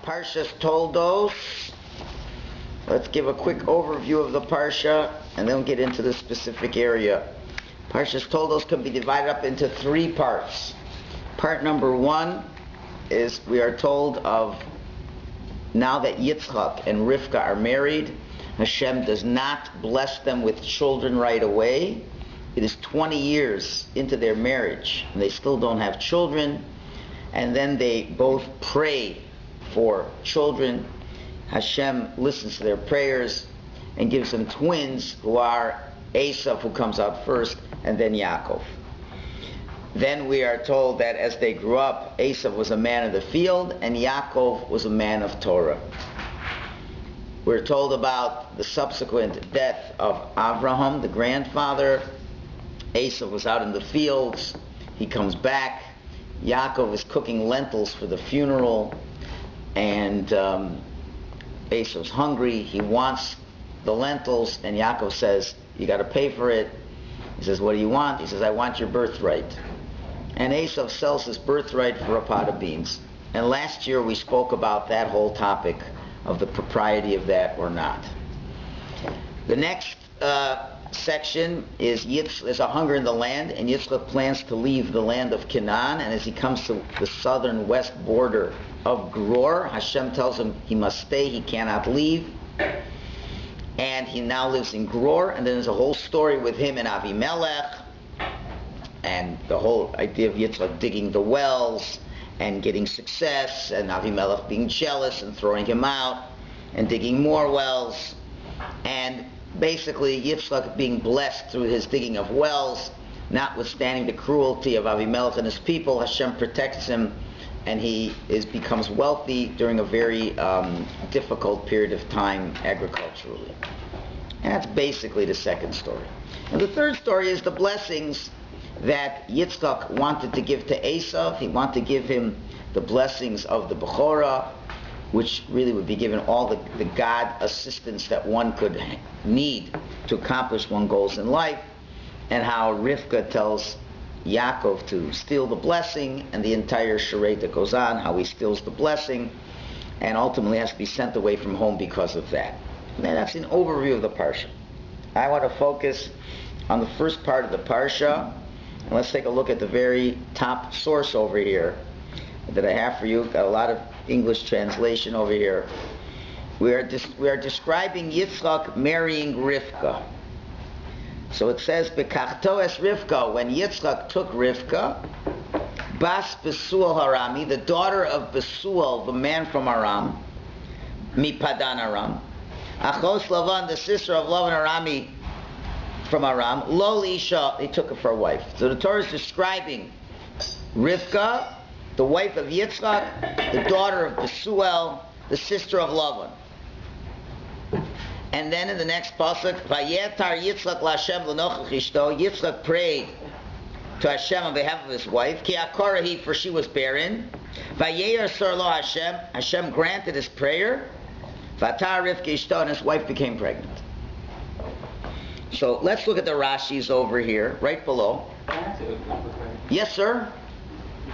Parshas Toldos. Let's give a quick overview of the Parsha and then we'll get into the specific area. Parshas Toldos can be divided up into three parts. Part number one is we are told of now that Yitzchak and Rivka are married, Hashem does not bless them with children right away. It is 20 years into their marriage and they still don't have children. And then they both pray for children. Hashem listens to their prayers and gives them twins who are Esav, who comes out first, and then Yaakov. Then we are told that as they grew up, Esav was a man of the field and Yaakov was a man of Torah. We're told about the subsequent death of Abraham, the grandfather. Esav was out in the fields. He comes back. Yaakov is cooking lentils for the funeral, and Esav's hungry. He wants the lentils, and Yaakov says, "You got to pay for it." He says, "What do you want?" He says, "I want your birthright." And Esav sells his birthright for a pot of beans. And last year we spoke about that whole topic of the propriety of that or not. The next section is there's a hunger in the land, and Yitzchak plans to leave the land of Canaan, and as he comes to the southern west border of Gror, Hashem tells him he must stay, he cannot leave, and he now lives in Gror. And then there's a whole story with him and Avimelech, and the whole idea of Yitzchak digging the wells and getting success, and Avimelech being jealous and throwing him out and digging more wells, and basically Yitzchak being blessed through his digging of wells. Notwithstanding the cruelty of Avimelech and his people, Hashem protects him, and he becomes wealthy during a very difficult period of time agriculturally. And that's basically the second story. And the third story is the blessings that Yitzchak wanted to give to Esav. He wanted to give him the blessings of the Bechorah, which really would be given all the God assistance that one could need to accomplish one's goals in life, and how Rivka tells Yaakov to steal the blessing, and the entire charade that goes on, how he steals the blessing, and ultimately has to be sent away from home because of that. And that's an overview of the Parsha. I want to focus on the first part of the Parsha, and let's take a look at the very top source over here that I have for you. Got a lot of English translation over here. We are describing Yitzchak marrying Rivka. So it says, "Bekachto es Rivka," when Yitzchak took Rivka, Bas Besuel Harami, the daughter of Besuel, the man from Aram, Mi Padan Aram, Achos Lavan, the sister of Lavan Arami from Aram, Lo Isha, he took her for a wife. So the Torah is describing Rivka, the wife of Yitzchak, the daughter of Besuel, the sister of Lavan. And then in the next pasuk, Vayetar Yitzchak LaHashem l'nochach ishto, Yitzchak prayed to Hashem on behalf of his wife, Ki akorahi, for she was barren. Vayeir sor lo Hashem, Hashem granted his prayer. Vatar Rivka ishto, and his wife became pregnant. So let's look at the Rashis over here, right below. Yes, sir?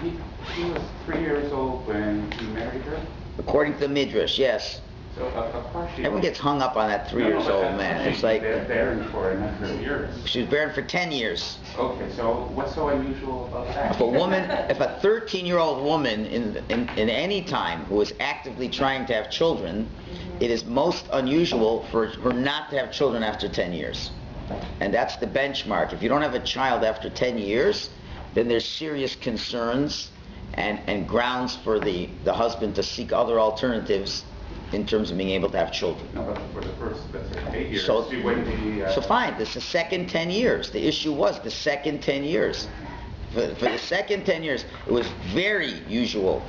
He was 3 years old when he married her? According to the Midrash, yes. So, of course everyone gets hung up on that 3 years old man. It's like barren for a number of years. She was barren for 10 years. Okay, so what's so unusual about that? If a 13-year-old woman in any time who is actively trying to have children, it is most unusual for her not to have children after 10 years. And that's the benchmark. If you don't have a child after 10 years, then there's serious concerns and grounds for the husband to seek other alternatives in terms of being able to have children. No, but for the first, let's say, 8 years, so she wouldn't be... So fine, this is the second 10 years. The issue was the second 10 years. For the second 10 years, it was very usual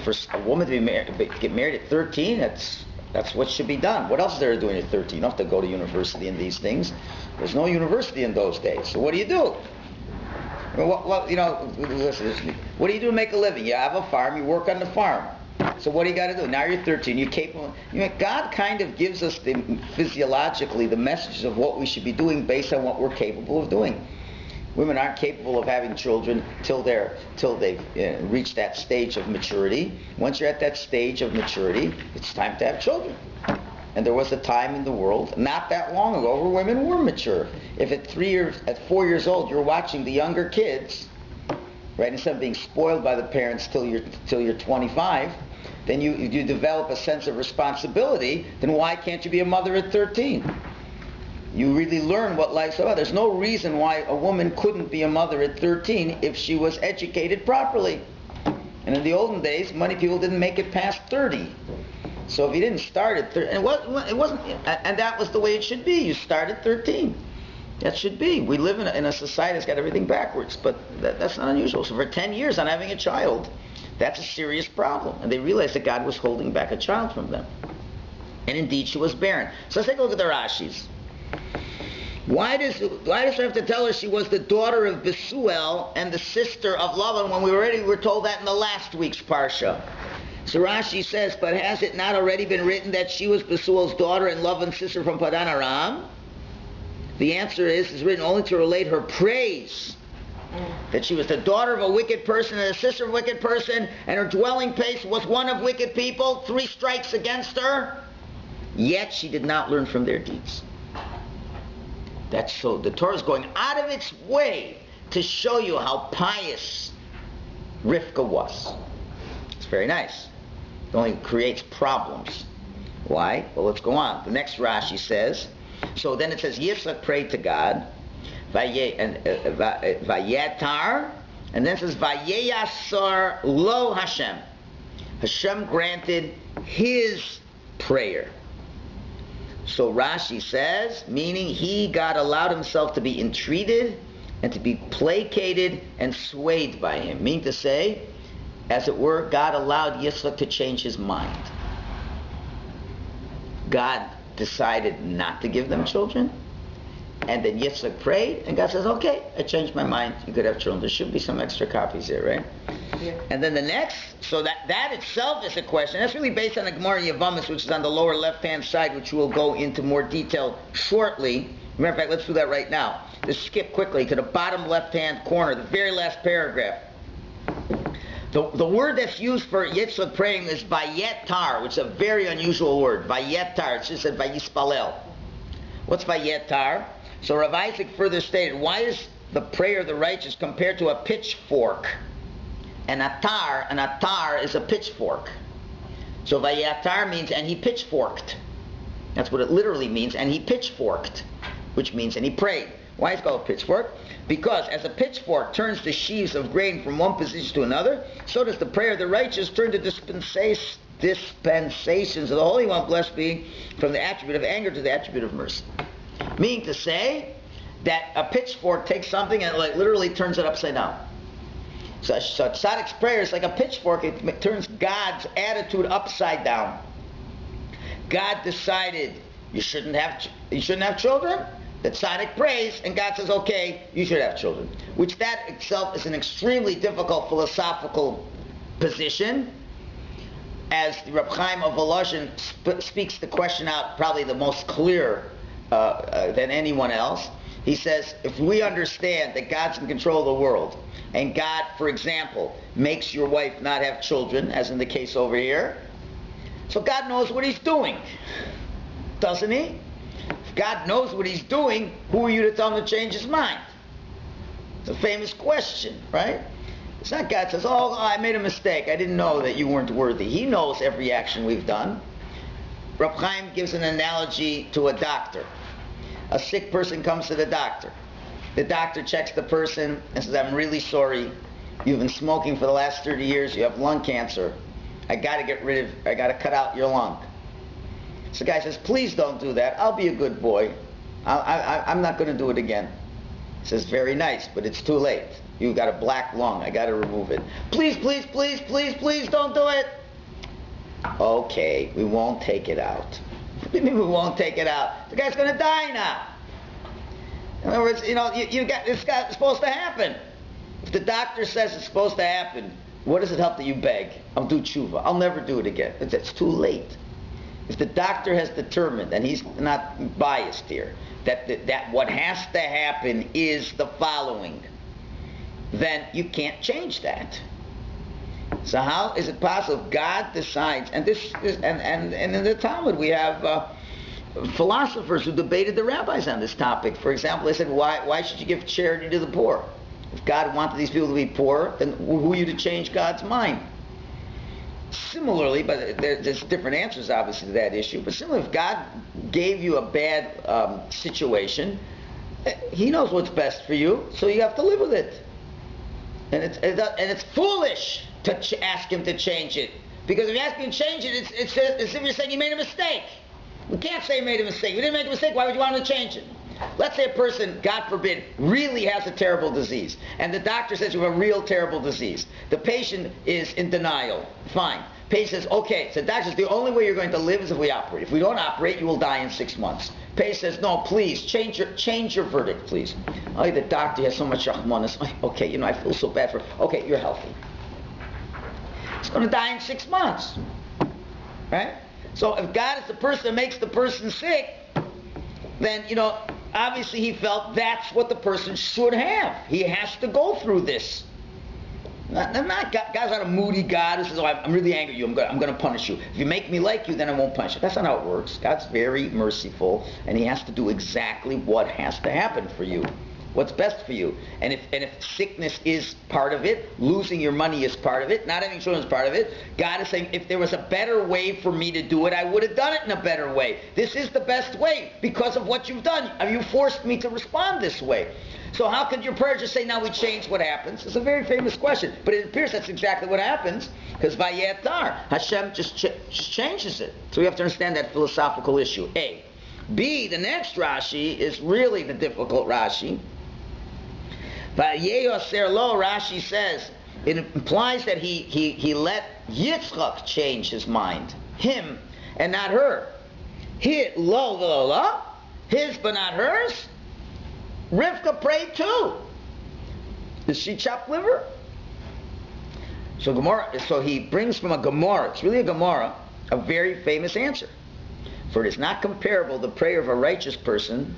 for a woman to get married at 13. That's what should be done. What else is there to do at 13? You don't have to go to university and these things. There's no university in those days. So what do you do? Listen, what do you do to make a living? You have a farm, you work on the farm. So what do you got to do? Now you're 13, you're capable. God kind of gives us physiologically the messages of what we should be doing based on what we're capable of doing. Women aren't capable of having children till they've reached that stage of maturity. Once you're at that stage of maturity, it's time to have children. And there was a time in the world, not that long ago, where women were mature. If at 4 years old, you're watching the younger kids, right, instead of being spoiled by the parents till you're 25, then you develop a sense of responsibility. Then why can't you be a mother at 13? You really learn what life's about. There's no reason why a woman couldn't be a mother at 13 if she was educated properly. And in the olden days, many people didn't make it past 30. So if you didn't start at 13, and that was the way it should be. You start at 13. That should be. We live in a society that's got everything backwards, but that's not unusual. So for 10 years on having a child, that's a serious problem. And they realized that God was holding back a child from them. And indeed, she was barren. So let's take a look at the Rashis. Why does she have to tell her she was the daughter of Besuel and the sister of Lavan when we were told that in the last week's Parsha? So Rashi says, but has it not already been written that she was Besuel's daughter and Lavan's sister from Padan Aram? The answer is, it's written only to relate her praise. That she was the daughter of a wicked person and a sister of a wicked person, and her dwelling place was one of wicked people, 3 strikes against her. Yet she did not learn from their deeds. That's so. The Torah is going out of its way to show you how pious Rivka was. It's very nice. It only creates problems. Why? Well, let's go on. The next Rashi says, so then it says, Yitzchak prayed to God, Vayetar, and then it says, Vayeyasar lo Hashem. Hashem granted his prayer. So Rashi says, meaning God allowed himself to be entreated and to be placated and swayed by him. Meaning to say, as it were, God allowed Yitzchak to change his mind. God decided not to give them children, and then Yitzchak prayed, and God says, okay, I changed my mind, you could have children. There should be some extra copies there, right? Yeah. And then the next, so that itself is a question. That's really based on the Gemara in Yevamos, which is on the lower left-hand side, which we'll go into more detail shortly. Matter of fact, let's do that right now. Just skip quickly to the bottom left-hand corner, the very last paragraph. The word that's used for Yitzchak praying is vayetar, which is a very unusual word. Vayetar, it's just said vayispalel. What's vayetar? So Rav Isaac further stated, why is the prayer of the righteous compared to a pitchfork? An atar is a pitchfork. So vayetar means, and he pitchforked. That's what it literally means, and he pitchforked, which means, and he prayed. Why is it called a pitchfork? Because as a pitchfork turns the sheaves of grain from one position to another, so does the prayer of the righteous turn the dispensations of the Holy One, blessed be, from the attribute of anger to the attribute of mercy. Meaning to say that a pitchfork takes something and literally turns it upside down. So Tzaddik's prayer is like a pitchfork. It turns God's attitude upside down. God decided you shouldn't have children. The tzaddik prays, and God says, okay, you should have children. Which that itself is an extremely difficult philosophical position, as Reb Chaim of Volozhin speaks the question out probably the most clear than anyone else. He says, if we understand that God's in control of the world, and God, for example, makes your wife not have children, as in the case over here, so God knows what he's doing, doesn't he? If God knows what he's doing, who are you to tell him to change his mind? It's a famous question, right? It's not God says, oh, I made a mistake. I didn't know that you weren't worthy. He knows every action we've done. Reb Chaim gives an analogy to a doctor. A sick person comes to the doctor. The doctor checks the person and says, I'm really sorry. You've been smoking for the last 30 years. You have lung cancer. I got to cut out your lung. So the guy says, please don't do that. I'll be a good boy. I'm not going to do it again. He says, very nice, but it's too late. You've got a black lung. I got to remove it. Please, please, please, please, please don't do it. Okay, we won't take it out. What do you mean we won't take it out? The guy's going to die now. In other words, it's supposed to happen. If the doctor says it's supposed to happen, what does it help that you beg? I'll do tshuva. I'll never do it again. It's too late. if the doctor has determined, and he's not biased here, that what has to happen is the following, then you can't change that. So how is it possible if God decides, and in the Talmud we have philosophers who debated the rabbis on this topic. For example, they said, why should you give charity to the poor? If God wanted these people to be poor, then who are you to change God's mind? Similarly, but there's different answers obviously to that issue, but similarly, if God gave you a bad situation, He knows what's best for you, so you have to live with it. And it's foolish to ask Him to change it, because if you ask Him to change it, it's as if you're saying you made a mistake. We can't say you made a mistake. You didn't make a mistake. Why would you want Him to change it? Let's say a person, God forbid, really has a terrible disease, and the doctor says you have a real terrible disease. The patient is in denial. Fine. Patient says, okay, so the doctor says the only way you're going to live is if we operate. If we don't operate, you will die in 6 months. Patient says, no, please, change your verdict, please. Oh, the doctor has so much rahmanas. Okay, I feel so bad for okay, you're healthy. He's going to die in 6 months. Right? So if God is the person that makes the person sick, then, obviously He felt that's what the person should have. He has to go through this. God's not a moody God who says, I'm really angry at you, I'm going to punish you. If you make me like you, then I won't punish you. That's not how it works. God's very merciful, and He has to do exactly what has to happen for you. What's best for you. And if sickness is part of it, losing your money is part of it, not having children is part of it, God is saying, if there was a better way for me to do it, I would have done it in a better way. This is the best way because of what you've done. You forced me to respond this way. So how could your prayer just say, now we change what happens? It's a very famous question, but it appears that's exactly what happens, because Vayetar, Hashem just changes it. So we have to understand that philosophical issue, A. B, the next Rashi is really the difficult Rashi. Vayeyoser lo, Rashi says, it implies that he let Yitzchak change his mind, him and not her. His but not hers. Rivka prayed too. Is she chopped liver? So he brings from a Gemara, it's really a Gemara, a very famous answer. For it is not comparable the prayer of a righteous person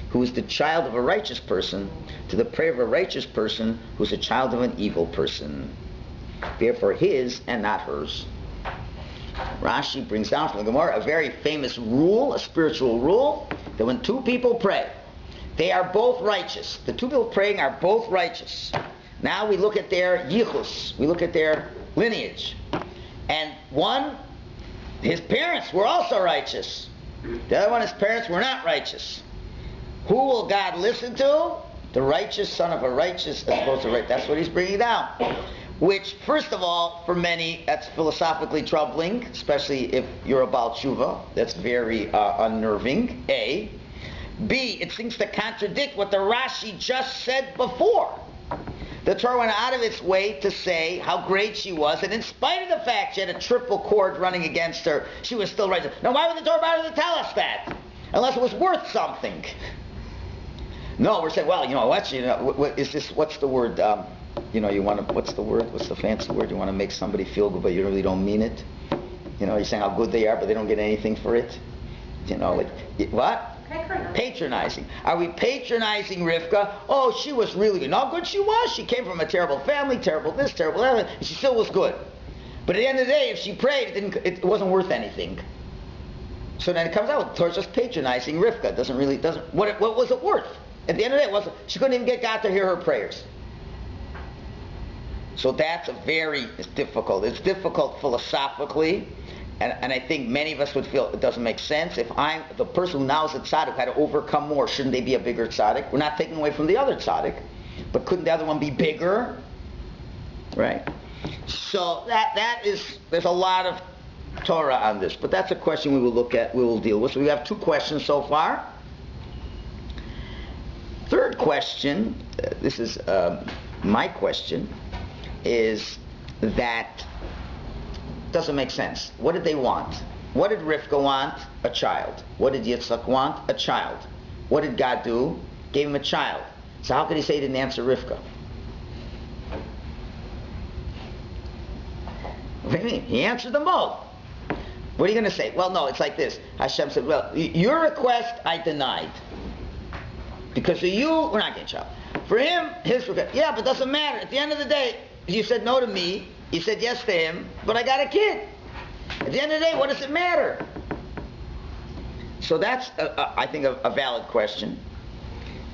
who is the child of a righteous person to the prayer of a righteous person who is a child of an evil person. Therefore his and not hers. Rashi brings down from the Gemara a very famous rule, a spiritual rule, that when two people pray, they are both righteous. The two people praying are both righteous. Now we look at their yichus, we look at their lineage. And one, his parents were also righteous. The other one, his parents were not righteous. Who will God listen to? The righteous son of a righteous as opposed to right. That's what he's bringing down. Which, first of all, for many, that's philosophically troubling, especially if you're a Baal Tshuva. That's very unnerving, A. B, it seems to contradict what the Rashi just said before. The Torah went out of its way to say how great she was, and in spite of the fact she had a triple cord running against her, she was still righteous. Now why would the Torah bother to tell us that? Unless it was worth something. No, we're saying, well, what is this, what's the word, what's the word, what's the fancy word? You want to make somebody feel good, but you really don't mean it. You're saying how good they are, but they don't get anything for it. What? Patronizing. Are we patronizing Rivka? Oh, she was really good. How good she was. She came from a terrible family, terrible this, terrible that, and she still was good. But at the end of the day, if she prayed, it wasn't worth anything. So then it comes out towards just patronizing Rivka. What was it worth? At the end of the day, she couldn't even get God to hear her prayers. So that's it's difficult. It's difficult philosophically. And I think many of us would feel it doesn't make sense. If I'm the person who now is a tzaddik, had to overcome more, shouldn't they be a bigger tzaddik? We're not taking away from the other tzaddik, but couldn't the other one be bigger? Right? So there's a lot of Torah on this, but that's a question we will deal with. So we have two questions so far. Third question, this is my question, is that doesn't make sense. What did they want? What did Rivka want? A child. What did Yitzchak want? A child. What did God do? Gave him a child. So how could he say he didn't answer Rivka? What do you mean? He answered them both. What are you going to say? Well, no, it's like this. Hashem said, well, your request I denied. Because of you, we're not getting child. For him, his request. Yeah, but it doesn't matter. At the end of the day, you said no to me, you said yes to him, but I got a kid. At the end of the day, what does it matter? So that's, I think, a valid question.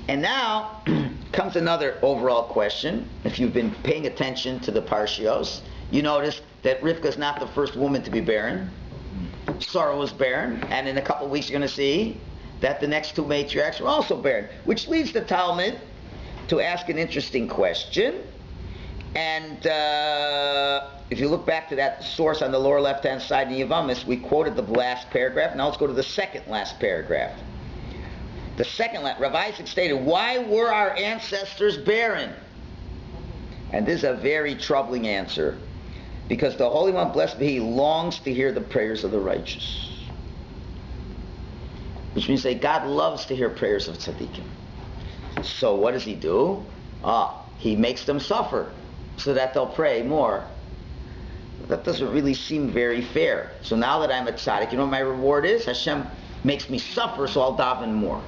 And now comes another overall question. If you've been paying attention to the Parshios, you notice that Rivka is not the first woman to be barren. Sarah was barren, and in a couple of weeks you're going to see that the next two matriarchs were also barren, which leads the Talmud to ask an interesting question. And if you look back to that source on the lower left-hand side in Yavamis, we quoted the last paragraph. Now let's go to the second last paragraph. The second last, Rabbi Isaac stated, why were our ancestors barren? And this is a very troubling answer, because the Holy One, blessed be He, longs to hear the prayers of the righteous. Which means that God loves to hear prayers of tzaddikim. So what does He do? He makes them suffer so that they'll pray more. That doesn't really seem very fair. So now that I'm a tzaddik, you know what my reward is? Hashem makes me suffer, so I'll daven more.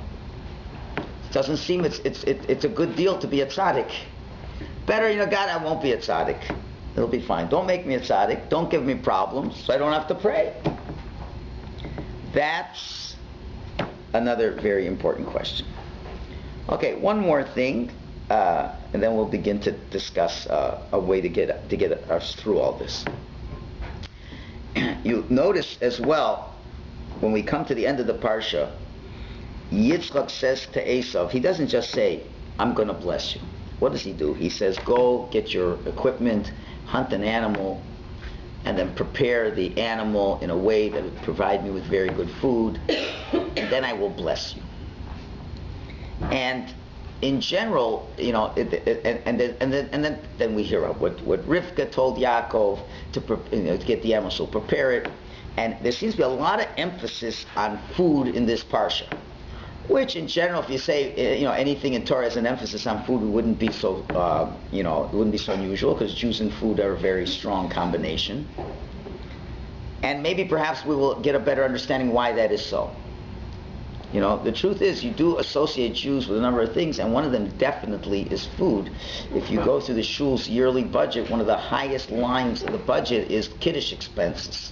It doesn't seem it's a good deal to be a tzaddik. Better, God, I won't be a tzaddik. It'll be fine. Don't make me a tzaddik. Don't give me problems, so I don't have to pray. That's another very important question. Okay, one more thing, and then we'll begin to discuss a way to get us through all this. You notice as well, when we come to the end of the parsha, Yitzchak says to Esav, he doesn't just say, I'm going to bless you. What does he do? He says, go get your equipment, hunt an animal, and then prepare the animal in a way that would provide me with very good food, and then I will bless you. And in general, and then we hear what Rivka told Yaakov to get the animal, so prepare it. And there seems to be a lot of emphasis on food in this parsha, which in general, if you say anything in Torah has an emphasis on food, it wouldn't be so it wouldn't be so unusual, because Jews and food are a very strong combination. And maybe perhaps we will get a better understanding why that is so. The truth is, you do associate Jews with a number of things, and one of them definitely is food. If you go through the Shul's yearly budget, one of the highest lines of the budget is Kiddush expenses.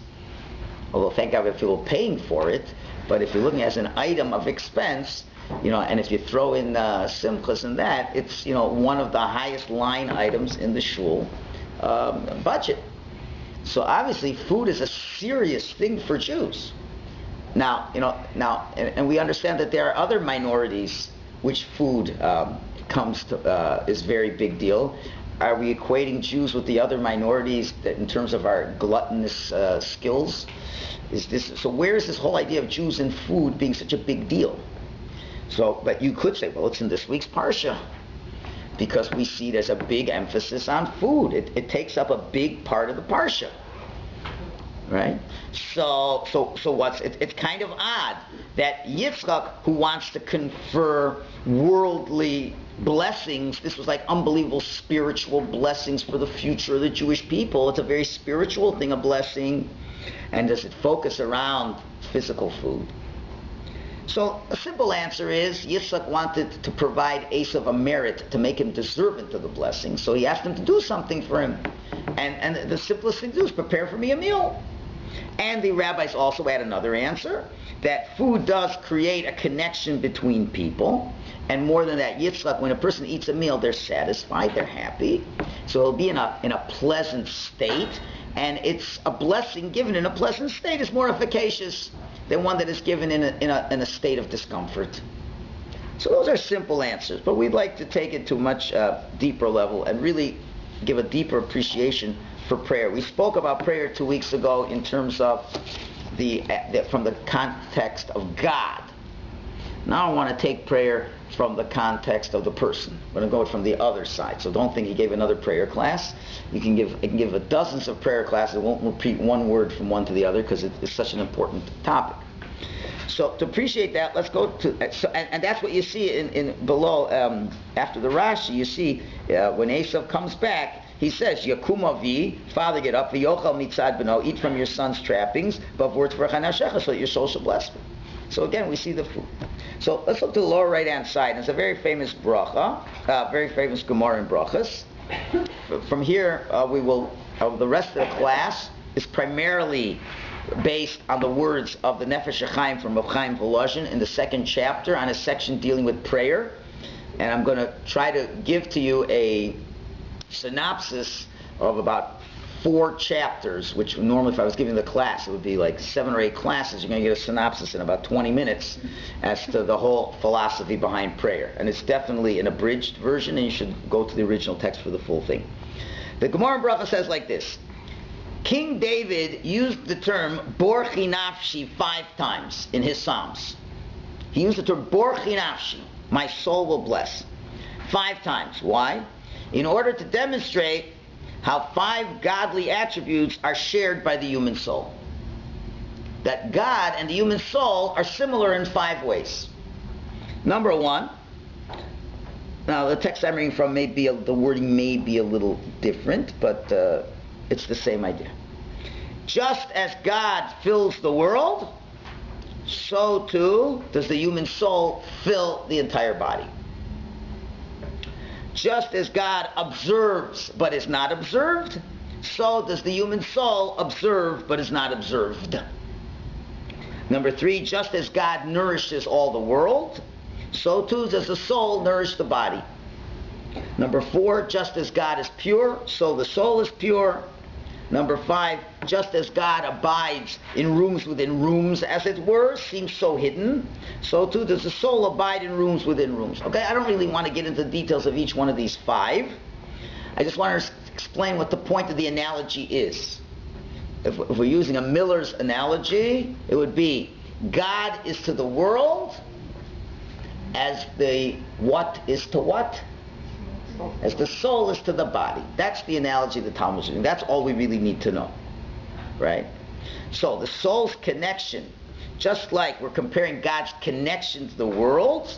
Although, thank God, we have people paying for it, but if you're looking as an item of expense, and if you throw in simchas and that, it's, one of the highest line items in the Shul budget. So obviously, food is a serious thing for Jews. Now, and we understand that there are other minorities which food is very big deal. Are we equating Jews with the other minorities in terms of our gluttonous skills? So where is this whole idea of Jews and food being such a big deal? But you could say, well, it's in this week's parsha, because we see there's a big emphasis on food. It takes up a big part of the parsha. Right? So it's kind of odd that Yitzchak, who wants to confer worldly blessings, this was like unbelievable spiritual blessings for the future of the Jewish people. It's a very spiritual thing, a blessing. And does it focus around physical food? So a simple answer is Yitzchak wanted to provide Esav a merit to make him deserving of the blessing. So he asked him to do something for him. And the simplest thing to do is prepare for me a meal. And the rabbis also add another answer, that food does create a connection between people. And more than that, Yitzchak, when a person eats a meal, they're satisfied, they're happy. So it'll be in a pleasant state. And it's a blessing given in a pleasant state is more efficacious than one that is given in a state of discomfort. So those are simple answers, but we'd like to take it to a much deeper level and really give a deeper appreciation for prayer. We spoke about prayer 2 weeks ago in terms of from the context of God. Now I want to take prayer from the context of the person. I'm going to go from the other side. So don't think he gave another prayer class. I can give dozens of prayer classes. I won't repeat one word from one to the other because it's such an important topic. So to appreciate that, let's go to and that's what you see in below after the Rashi. You see when Esav comes back, he says, Yakum avi, father get up, v'yochal mitzad beno, eat from your son's trappings, but words for chanashecha, so that your soul shall bless me. So again, we see the fruit. So let's look to the lower right-hand side. It's a very famous bracha, very famous Gemara in brachas. From here, the rest of the class is primarily based on the words of the Nefesh HaChaim from Rav Chaim Volozhin in the second chapter on a section dealing with prayer. And I'm going to try to give to you a synopsis of about 4 chapters, which normally if I was giving the class, it would be like 7 or 8 classes. You're going to get a synopsis in about 20 minutes as to the whole philosophy behind prayer. And it's definitely an abridged version, and you should go to the original text for the full thing. The Gemara in Bracha says like this. King David used the term borchi nafshi 5 times in his Psalms. He used the term borchi nafshi, my soul will bless, 5 times. Why? In order to demonstrate how 5 godly attributes are shared by the human soul. That God and the human soul are similar in 5 ways. Number 1, now the text I'm reading from the wording may be a little different, but it's the same idea. Just as God fills the world, so too does the human soul fill the entire body. Just as God observes but is not observed, so does the human soul observe but is not observed. Number 3, just as God nourishes all the world, so too does the soul nourish the body. Number 4, just as God is pure, so the soul is pure. Number 5, just as God abides in rooms within rooms, as it were, seems so hidden, so too does the soul abide in rooms within rooms. Okay, I don't really want to get into the details of each one of these 5. I just want to explain what the point of the analogy is. If we're using a Miller's analogy, it would be God is to the world as the what is to what? As the soul is to the body. That's the analogy the Talmud is using. That's all we really need to know. Right? So the soul's connection, just like we're comparing God's connection to the world,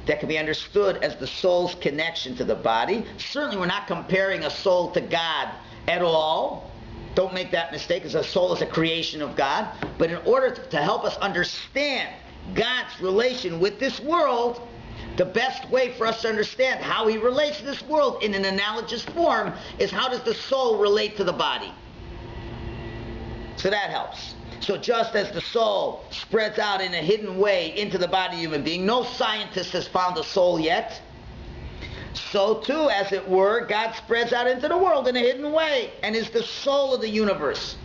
that can be understood as the soul's connection to the body. Certainly we're not comparing a soul to God at all. Don't make that mistake, because a soul is a creation of God. But in order to help us understand God's relation with this world, the best way for us to understand how he relates to this world in an analogous form is how does the soul relate to the body. So that helps. So just as the soul spreads out in a hidden way into the body of a human being, no scientist has found a soul yet, so too, as it were, God spreads out into the world in a hidden way and is the soul of the universe.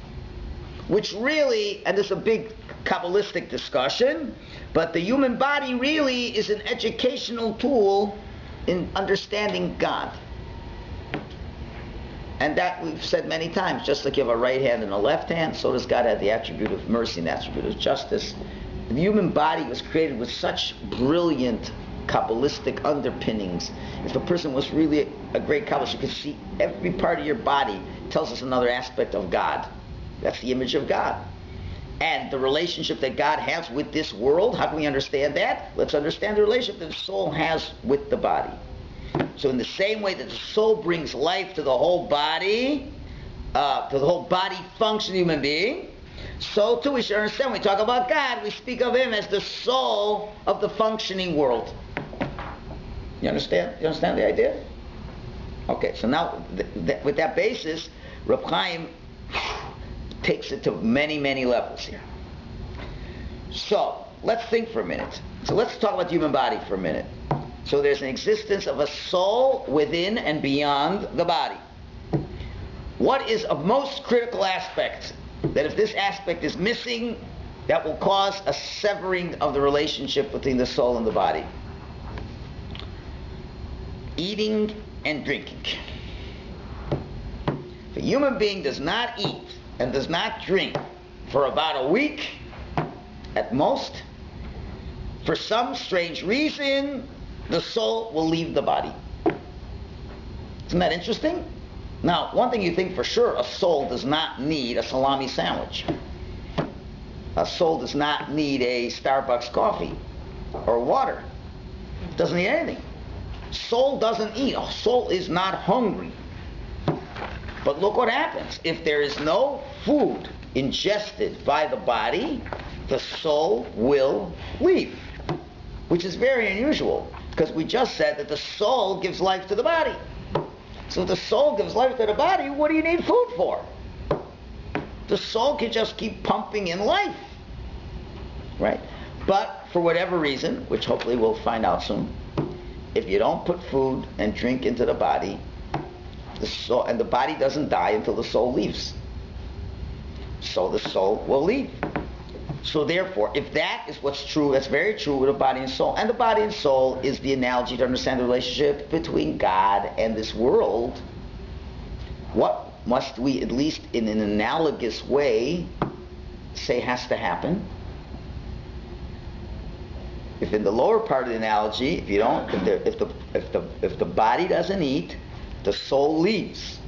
Which really, and this is a big Kabbalistic discussion, but the human body really is an educational tool in understanding God. And that we've said many times, just like you have a right hand and a left hand, so does God have the attribute of mercy and the attribute of justice. The human body was created with such brilliant Kabbalistic underpinnings. If a person was really a great Kabbalist, you could see every part of your body tells us another aspect of God. That's the image of God. And the relationship that God has with this world, how can we understand that? Let's understand the relationship that the soul has with the body. So in the same way that the soul brings life to the whole body, to the whole body function human being, so too we should understand when we talk about God, we speak of him as the soul of the functioning world. You understand? You understand the idea? Okay, so now with that basis, Reb Chaim takes it to many, many levels here. So, let's think for a minute. So let's talk about the human body for a minute. So there's an existence of a soul within and beyond the body. What is of most critical aspect that if this aspect is missing, that will cause a severing of the relationship between the soul and the body? Eating and drinking. If a human being does not eat and does not drink for about a week at most, for some strange reason, the soul will leave the body. Isn't that interesting? Now, one thing you think for sure, a soul does not need a salami sandwich. A soul does not need a Starbucks coffee or water. It doesn't need anything. Soul doesn't eat. A soul is not hungry. But look what happens. If there is no food ingested by the body, the soul will leave, which is very unusual, because we just said that the soul gives life to the body. So if the soul gives life to the body, what do you need food for? The soul can just keep pumping in life, right? But for whatever reason, which hopefully we'll find out soon, if you don't put food and drink into the body, the soul, and the body doesn't die until the soul leaves. So the soul will leave. So therefore, if that is what's true, that's very true with the body and soul. And the body and soul is the analogy to understand the relationship between God and this world. What must we, at least in an analogous way, say has to happen? If in the lower part of the analogy, if the body doesn't eat, the soul leaves.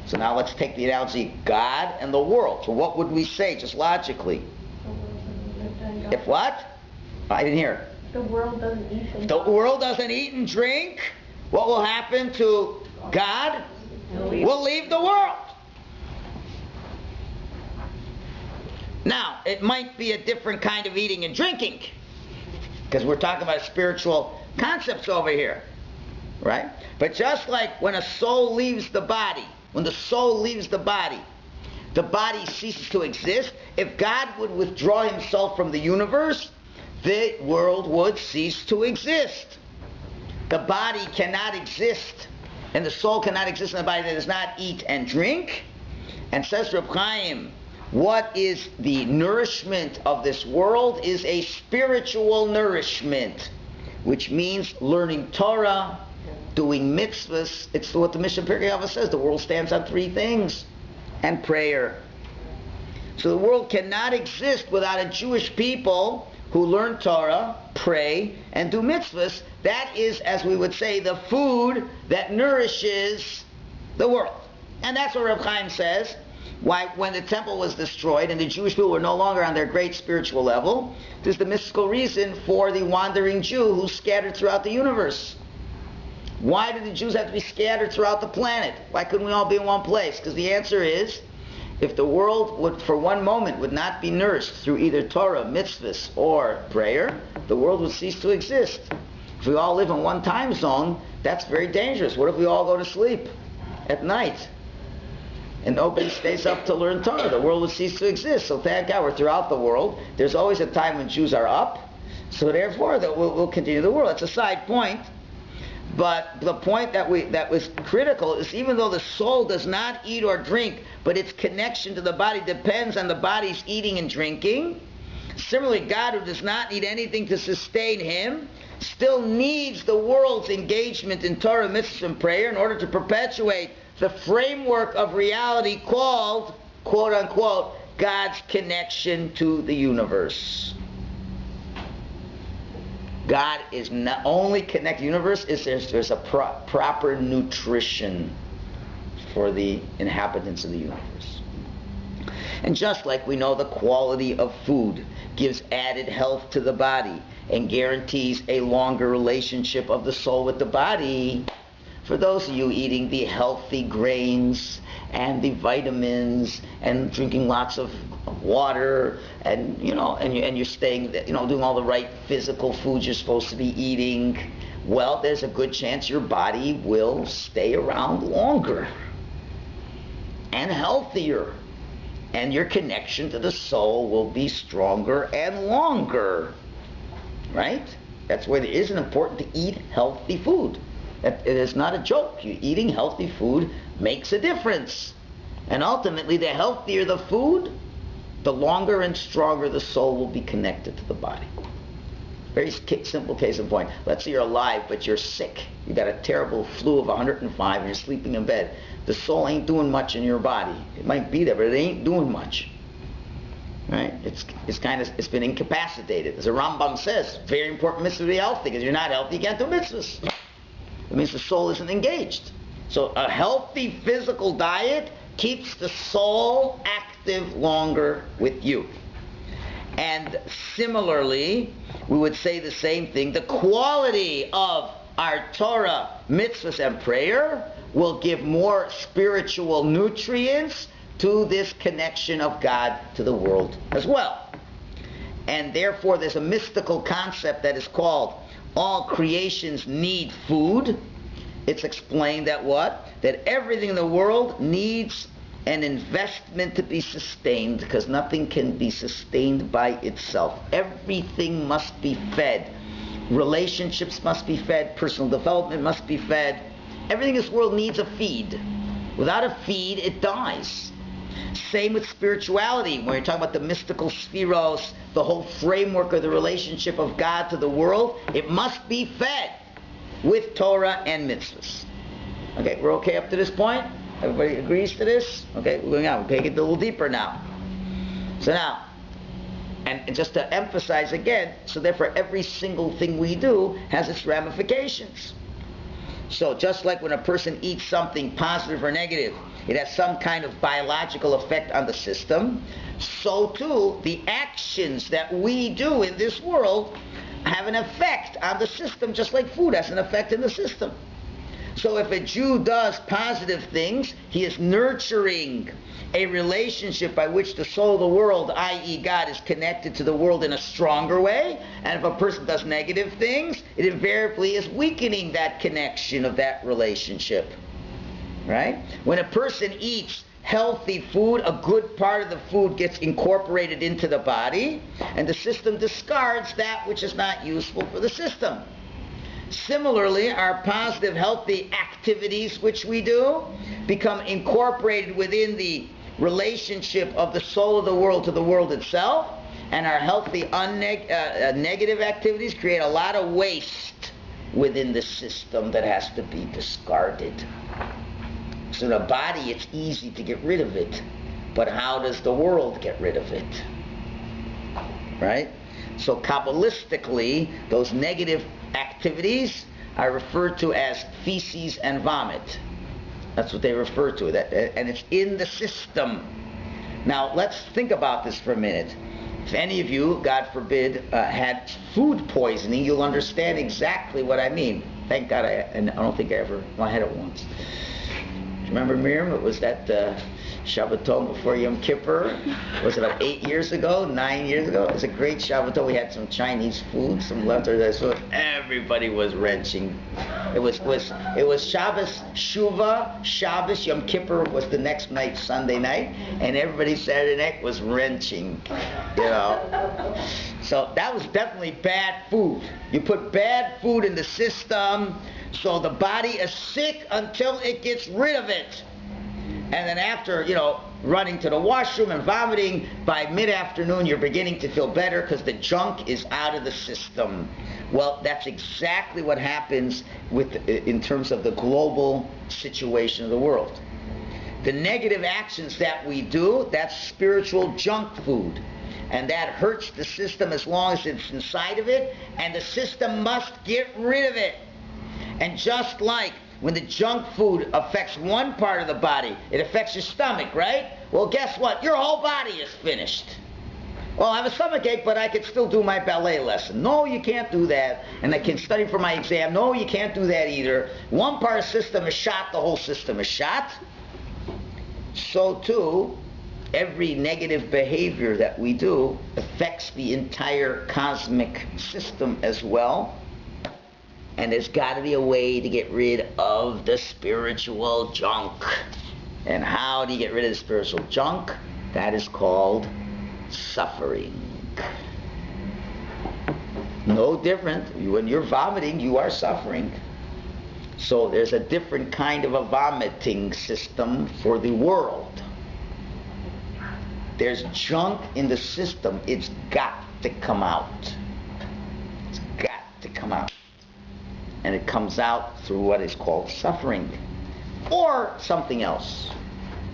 So now let's take the analogy God and the world. So what would we say, just logically? If what? I didn't hear. The world doesn't eat and The world doesn't eat and drink. What will happen to God? We'll leave the world. Now, it might be a different kind of eating and drinking, because we're talking about spiritual concepts over here, right? But just like when a soul leaves the body, when the soul leaves the body ceases to exist. If God would withdraw himself from the universe, the world would cease to exist. The body cannot exist, and the soul cannot exist in a body that does not eat and drink. And says Reb Chaim, what is the nourishment of this world is a spiritual nourishment, which means learning Torah, doing mitzvahs. It's what the Mishnah Pirkei Avos says, the world stands on three things, and prayer. So the world cannot exist without a Jewish people who learn Torah, pray, and do mitzvahs. That is, as we would say, the food that nourishes the world. And that's what Reb Chaim says. Why, when the temple was destroyed and the Jewish people were no longer on their great spiritual level, there's the mystical reason for the wandering Jew who's scattered throughout the universe. Why do the Jews have to be scattered throughout the planet? Why couldn't we all be in one place? Because the answer is, if the world would, for one moment, would not be nourished through either Torah, mitzvahs, or prayer, the world would cease to exist. If we all live in one time zone, that's very dangerous. What if we all go to sleep at night and nobody stays up to learn Torah? The world would cease to exist. So thank God we're throughout the world. There's always a time when Jews are up. So therefore, we'll continue the world. It's a side point. But the point that was critical is, even though the soul does not eat or drink, but its connection to the body depends on the body's eating and drinking, similarly, God, who does not need anything to sustain him, still needs the world's engagement in Torah, mitzvahs, and prayer in order to perpetuate the framework of reality called, quote unquote, God's connection to the universe. God is not only connected to the universe, there's a proper nutrition for the inhabitants of the universe. And just like we know the quality of food gives added health to the body and guarantees a longer relationship of the soul with the body, for those of you eating the healthy grains and the vitamins and drinking lots of water and you're staying, doing all the right physical foods you're supposed to be eating, well, there's a good chance your body will stay around longer and healthier, and your connection to the soul will be stronger and longer, right? That's why it is important to eat healthy food. It is not a joke. Eating healthy food makes a difference. And ultimately, the healthier the food, the longer and stronger the soul will be connected to the body. Very simple case in point. Let's say you're alive, but you're sick. You got a terrible flu of 105 and you're sleeping in bed. The soul ain't doing much in your body. It might be there, but it ain't doing much. Right? It's been incapacitated. As the Rambam says, very important mitzvah to be healthy, because you're not healthy, you can't do mitzvahs. It means the soul isn't engaged. So a healthy physical diet keeps the soul active longer with you. And similarly, we would say the same thing. The quality of our Torah, mitzvahs, and prayer will give more spiritual nutrients to this connection of God to the world as well. And therefore there's a mystical concept that is called all creations need food. It's explained that what? That everything in the world needs an investment to be sustained, because nothing can be sustained by itself. Everything must be fed. Relationships must be fed. Personal development must be fed. Everything in this world needs a feed. Without a feed, it dies. Same with spirituality. When you're talking about the mystical spheros, the whole framework of the relationship of God to the world, it must be fed with Torah and mitzvahs. Okay, we're okay up to this point? Everybody agrees to this? Okay, we're going on. We're taking it a little deeper now. So now, and just to emphasize again, so therefore every single thing we do has its ramifications. So just like when a person eats something positive or negative, it has some kind of biological effect on the system, so too the actions that we do in this world have an effect on the system, just like food has an effect in the system. So if a Jew does positive things, he is nurturing a relationship by which the soul of the world, i.e. God, is connected to the world in a stronger way. And if a person does negative things, it invariably is weakening that connection of that relationship. Right? When a person eats healthy food, a good part of the food gets incorporated into the body, and the system discards that which is not useful for the system. Similarly, our positive, healthy activities which we do become incorporated within the relationship of the soul of the world to the world itself, and our healthy negative activities create a lot of waste within the system that has to be discarded. So the body, it's easy to get rid of it, but how does the world get rid of it? Right? So Kabbalistically, those negative activities are referred to as feces and vomit. That's what they refer to, and it's in the system. Now let's think about this for a minute. If any of you, God forbid, had food poisoning, you'll understand exactly what I mean. Thank God, and I don't think I had it once. Remember, Miriam? It was that Shabbaton before Yom Kippur. It was about 8 years ago, 9 years ago. It was a great Shabbaton. We had some Chinese food, some leftovers. So everybody was wrenching. It was Shabbos, Shuvah, Shabbos, Yom Kippur was the next night, Sunday night, and everybody Saturday night was wrenching. You know. So that was definitely bad food. You put bad food in the system, so the body is sick until it gets rid of it. And then after, running to the washroom and vomiting, by mid-afternoon you're beginning to feel better because the junk is out of the system. Well, that's exactly what happens in terms of the global situation of the world. The negative actions that we do, that's spiritual junk food. And that hurts the system as long as it's inside of it, and the system must get rid of it. And just like when the junk food affects one part of the body, it affects your stomach, right? Well, guess what? Your whole body is finished. Well, I have a stomachache, but I can still do my ballet lesson. No, you can't do that. And I can study for my exam. No, you can't do that either. One part of the system is shot, the whole system is shot. So too, every negative behavior that we do affects the entire cosmic system as well. And there's got to be a way to get rid of the spiritual junk. And how do you get rid of the spiritual junk? That is called suffering. No different. When you're vomiting, you are suffering. So there's a different kind of a vomiting system for the world. There's junk in the system. It's got to come out. It's got to come out. And it comes out through what is called suffering. Or something else,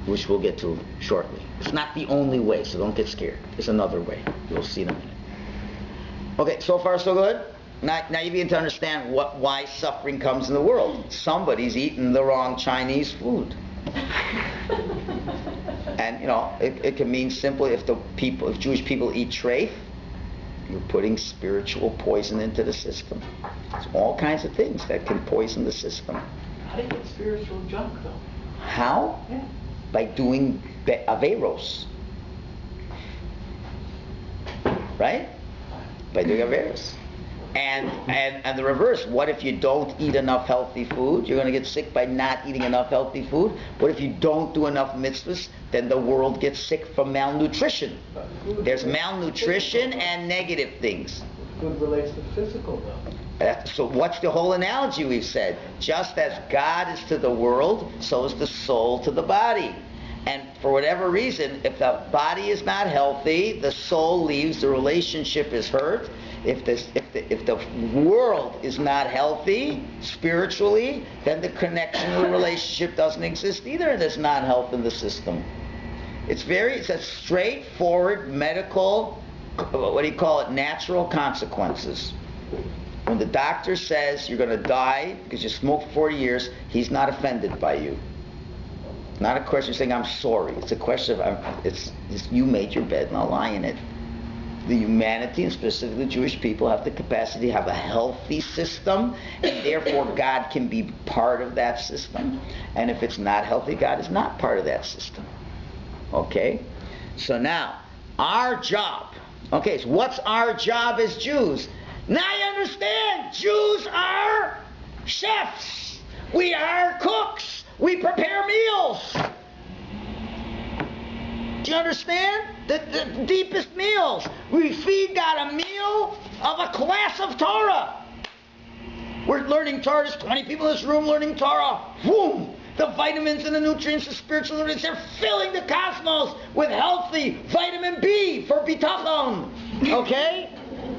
which we'll get to shortly. It's not the only way, so don't get scared. There's another way. You'll see in a minute. Okay, so far so good? Now you begin to understand why suffering comes in the world. Somebody's eating the wrong Chinese food. And it can mean simply if Jewish people eat treif, you're putting spiritual poison into the system. There's all kinds of things that can poison the system. How do you get spiritual junk, though? How? Yeah. By doing averos. Right? By doing averos. And the reverse, what if you don't eat enough healthy food? You're going to get sick by not eating enough healthy food. What if you don't do enough mitzvahs? Then the world gets sick from malnutrition. There's malnutrition and negative things. Food relates to physical, though. So what's the whole analogy we've said? Just as God is to the world, so is the soul to the body. And for whatever reason, if the body is not healthy, the soul leaves, the relationship is hurt. If the world is not healthy spiritually, then the connection of the relationship doesn't exist either. There's not health in the system. It's a straightforward medical, what do you call it, natural consequences. When the doctor says you're going to die because you smoked for 40 years, he's not offended by you. It's not a question of saying, I'm sorry. It's a question of, you made your bed and I'll lie in it. The humanity, and specifically Jewish people, have the capacity to have a healthy system, and therefore God can be part of that system. And if it's not healthy, God is not part of that system. Okay? So now, our job. Okay, so what's our job as Jews? Now you understand, Jews are chefs. We are cooks. We prepare meals. Do you understand? The deepest meals. We feed God a meal of a class of Torah. We're learning Torah. There's 20 people in this room learning Torah. Boom! The vitamins and the nutrients, the spiritual nutrients, they're filling the cosmos with healthy vitamin B for bitachon. Okay?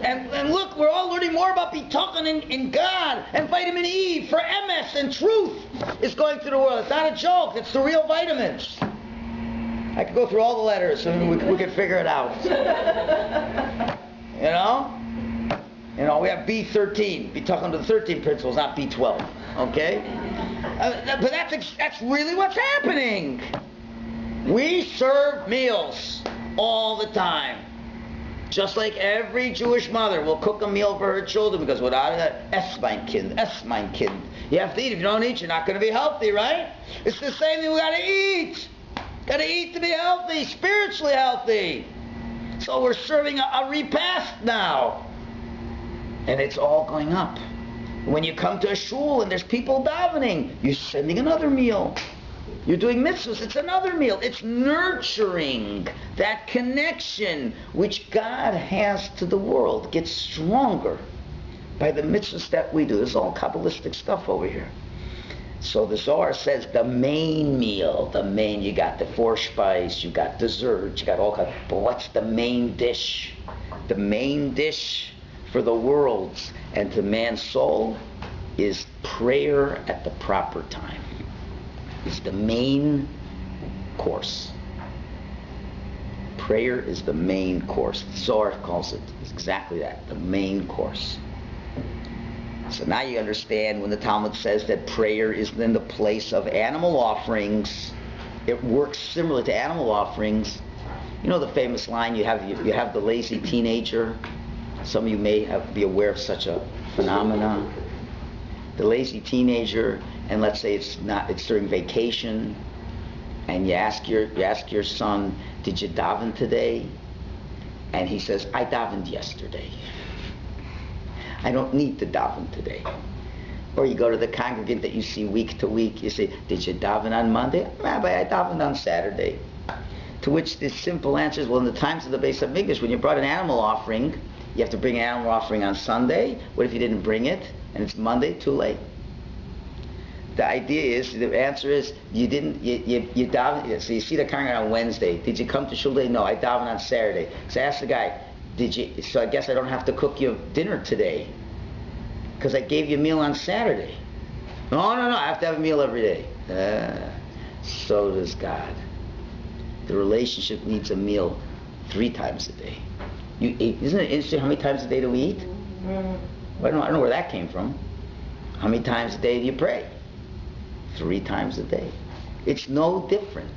And look, we're all learning more about bitachon in God, and vitamin E for MS and truth is going through the world. It's not a joke. It's the real vitamins. I could go through all the letters and we could figure it out. You know, we have B13. Be talking to the 13 principles, not B12. Okay? But that's really what's happening. We serve meals all the time. Just like every Jewish mother will cook a meal for her children, because without it, ess mein Kind. You have to eat. If you don't eat, you're not going to be healthy, right? It's the same thing. We got to eat. Got to eat to be healthy, spiritually healthy. So we're serving a repast now. And it's all going up. When you come to a shul and there's people davening, you're sending another meal. You're doing mitzvahs, it's another meal. It's nurturing that connection which God has to the world. Gets stronger by the mitzvahs that we do. This is all Kabbalistic stuff over here. So the Zohar says the main meal, you got the Vorspeise, you got dessert, you got all kinds. But what's the main dish? The main dish for the world's and to man's soul is prayer at the proper time. It's the main course. Prayer is the main course. The Zohar calls it exactly that, the main course. So now you understand when the Talmud says that prayer is in the place of animal offerings, it works similar to animal offerings. You know the famous line, you have the lazy teenager. Some of you may be aware of such a phenomenon. The lazy teenager, and let's say it's during vacation, and you ask your son, did you daven today? And he says, I davened yesterday. I don't need to daven today. Or you go to the congregant that you see week to week, you say, did you daven on Monday? Rabbi, I davened on Saturday. To which the simple answer is, well, in the times of the Beis HaMikdash, when you brought an animal offering, you have to bring an animal offering on Sunday. What if you didn't bring it and it's Monday? Too late. The idea is, the answer is, you daven. So you see the congregant on Wednesday. Did you come to Shul today? No, I davened on Saturday. So ask the guy, so I guess I don't have to cook you dinner today because I gave you a meal on Saturday. No, I have to have a meal every day. So does God. The relationship needs a meal 3 times a day. Isn't it interesting how many times a day do we eat? Well, I don't know where that came from. How many times a day do you pray? 3 times a day. It's no different.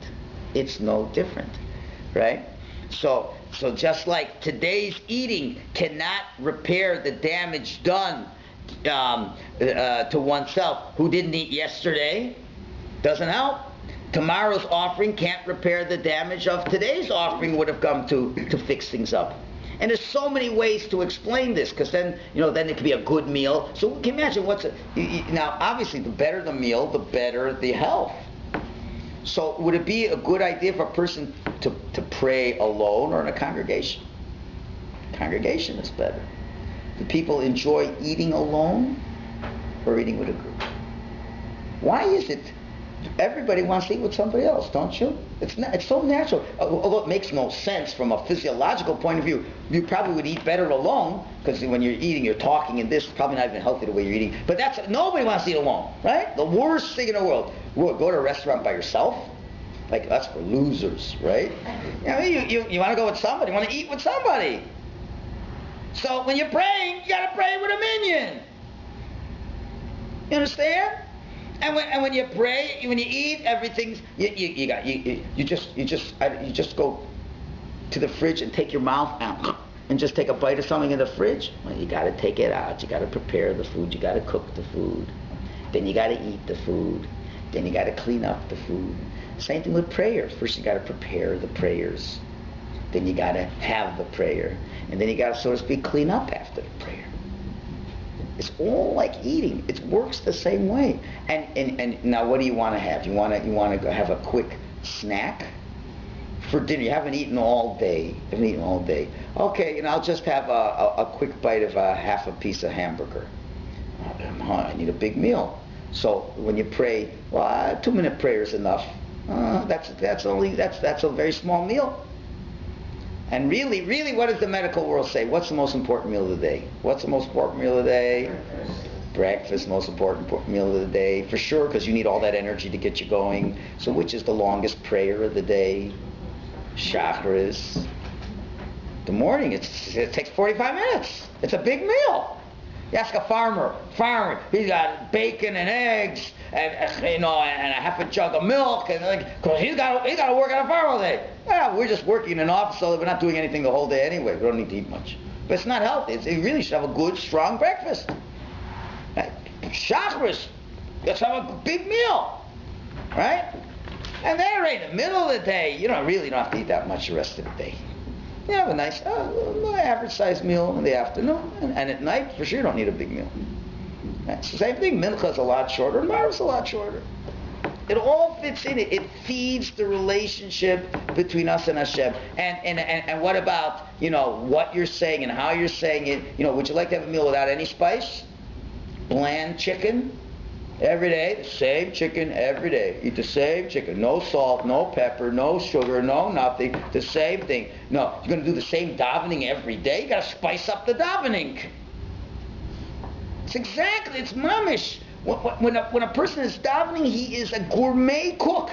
Right? So just like today's eating cannot repair the damage done to oneself who didn't eat yesterday. Doesn't help. Tomorrow's offering can't repair the damage of today's offering would have come to fix things up. And there's so many ways to explain this, because then it could be a good meal. So can you imagine now obviously the better the meal, the better the health. So would it be a good idea for a person to pray alone or in a congregation? Congregation is better. Do people enjoy eating alone or eating with a group? Why is it everybody wants to eat with somebody else, don't you? It's so natural. Although it makes no sense from a physiological point of view, you probably would eat better alone, because when you're eating, you're talking, and this is probably not even healthy the way you're eating. But nobody wants to eat alone, right? The worst thing in the world. Go to a restaurant by yourself? Like, that's for losers, right? You want to go with somebody, you want to eat with somebody. So when you're praying, you got to pray with a minion. You understand? And when you pray, when you eat, everything's you just go to the fridge and take your mouth out and just take a bite of something in the fridge. Well, you got to take it out. You got to prepare the food. You got to cook the food. Then you got to eat the food. Then you got to clean up the food. Same thing with prayers. First you got to prepare the prayers. Then you got to have the prayer, and then you got to, so to speak, clean up after the prayer. It's all like eating. It works the same way. And now, what do you want to have? You want to have a quick snack for dinner. You haven't eaten all day. Okay, I'll just have a quick bite of half a piece of hamburger. I need a big meal. So when you pray, well, a 2-minute prayer is enough. That's a very small meal. And really, what does the medical world say? What's the most important meal of the day? What's the most important meal of the day? Breakfast, most important meal of the day, for sure, because you need all that energy to get you going. So which is the longest prayer of the day? Shacharis. The morning, it takes 45 minutes. It's a big meal. You ask a farmer, he's got bacon and eggs, and a half a jug of milk, and because he's got to work on a farm all day. Well, we're just working in an office, so we're not doing anything the whole day anyway. We don't need to eat much. But it's not healthy. You really should have a good, strong breakfast. Right? Shacharis, let's have a big meal, right? And then right in the middle of the day, you don't have to eat that much the rest of the day. You have a nice, average-sized meal in the afternoon, and at night, for sure, you don't need a big meal. It's the same thing. Mincha is a lot shorter, and Marv's a lot shorter. It all fits in it. It feeds the relationship between us and Hashem. And what about, what you're saying and how you're saying it? Would you like to have a meal without any spice? Bland chicken? Every day, the same chicken every day. Eat the same chicken. No salt, no pepper, no sugar, no nothing. The same thing. No, you're going to do the same davening every day. You got to spice up the davening. It's mamish. When a person is davening, he is a gourmet cook.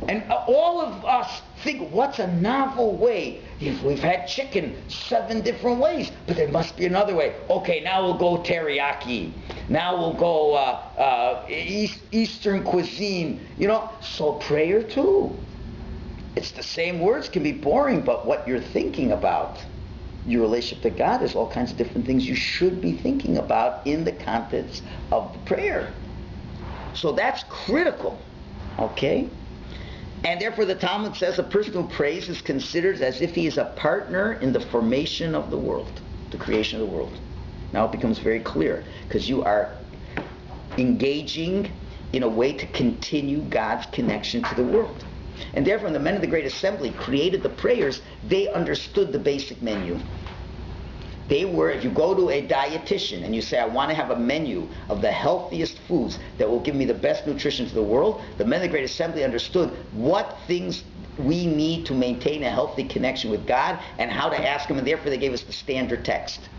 And all of us think, what's a novel way? We've had chicken 7 different ways, but there must be another way. Okay, now we'll go teriyaki. Now we'll go Eastern cuisine. So prayer too. It's the same words, can be boring, but what you're thinking about, your relationship to God, is all kinds of different things you should be thinking about in the context of the prayer. So that's critical. Okay? And therefore the Talmud says a person who prays is considered as if he is a partner in the formation of the world, the creation of the world. Now it becomes very clear, because you are engaging in a way to continue God's connection to the world. And therefore when the men of the Great Assembly created the prayers, they understood the basic menu. If you go to a dietitian and you say, I want to have a menu of the healthiest foods that will give me the best nutrition to the world, the men of the Great Assembly understood what things we need to maintain a healthy connection with God and how to ask Him, and therefore they gave us the standard text.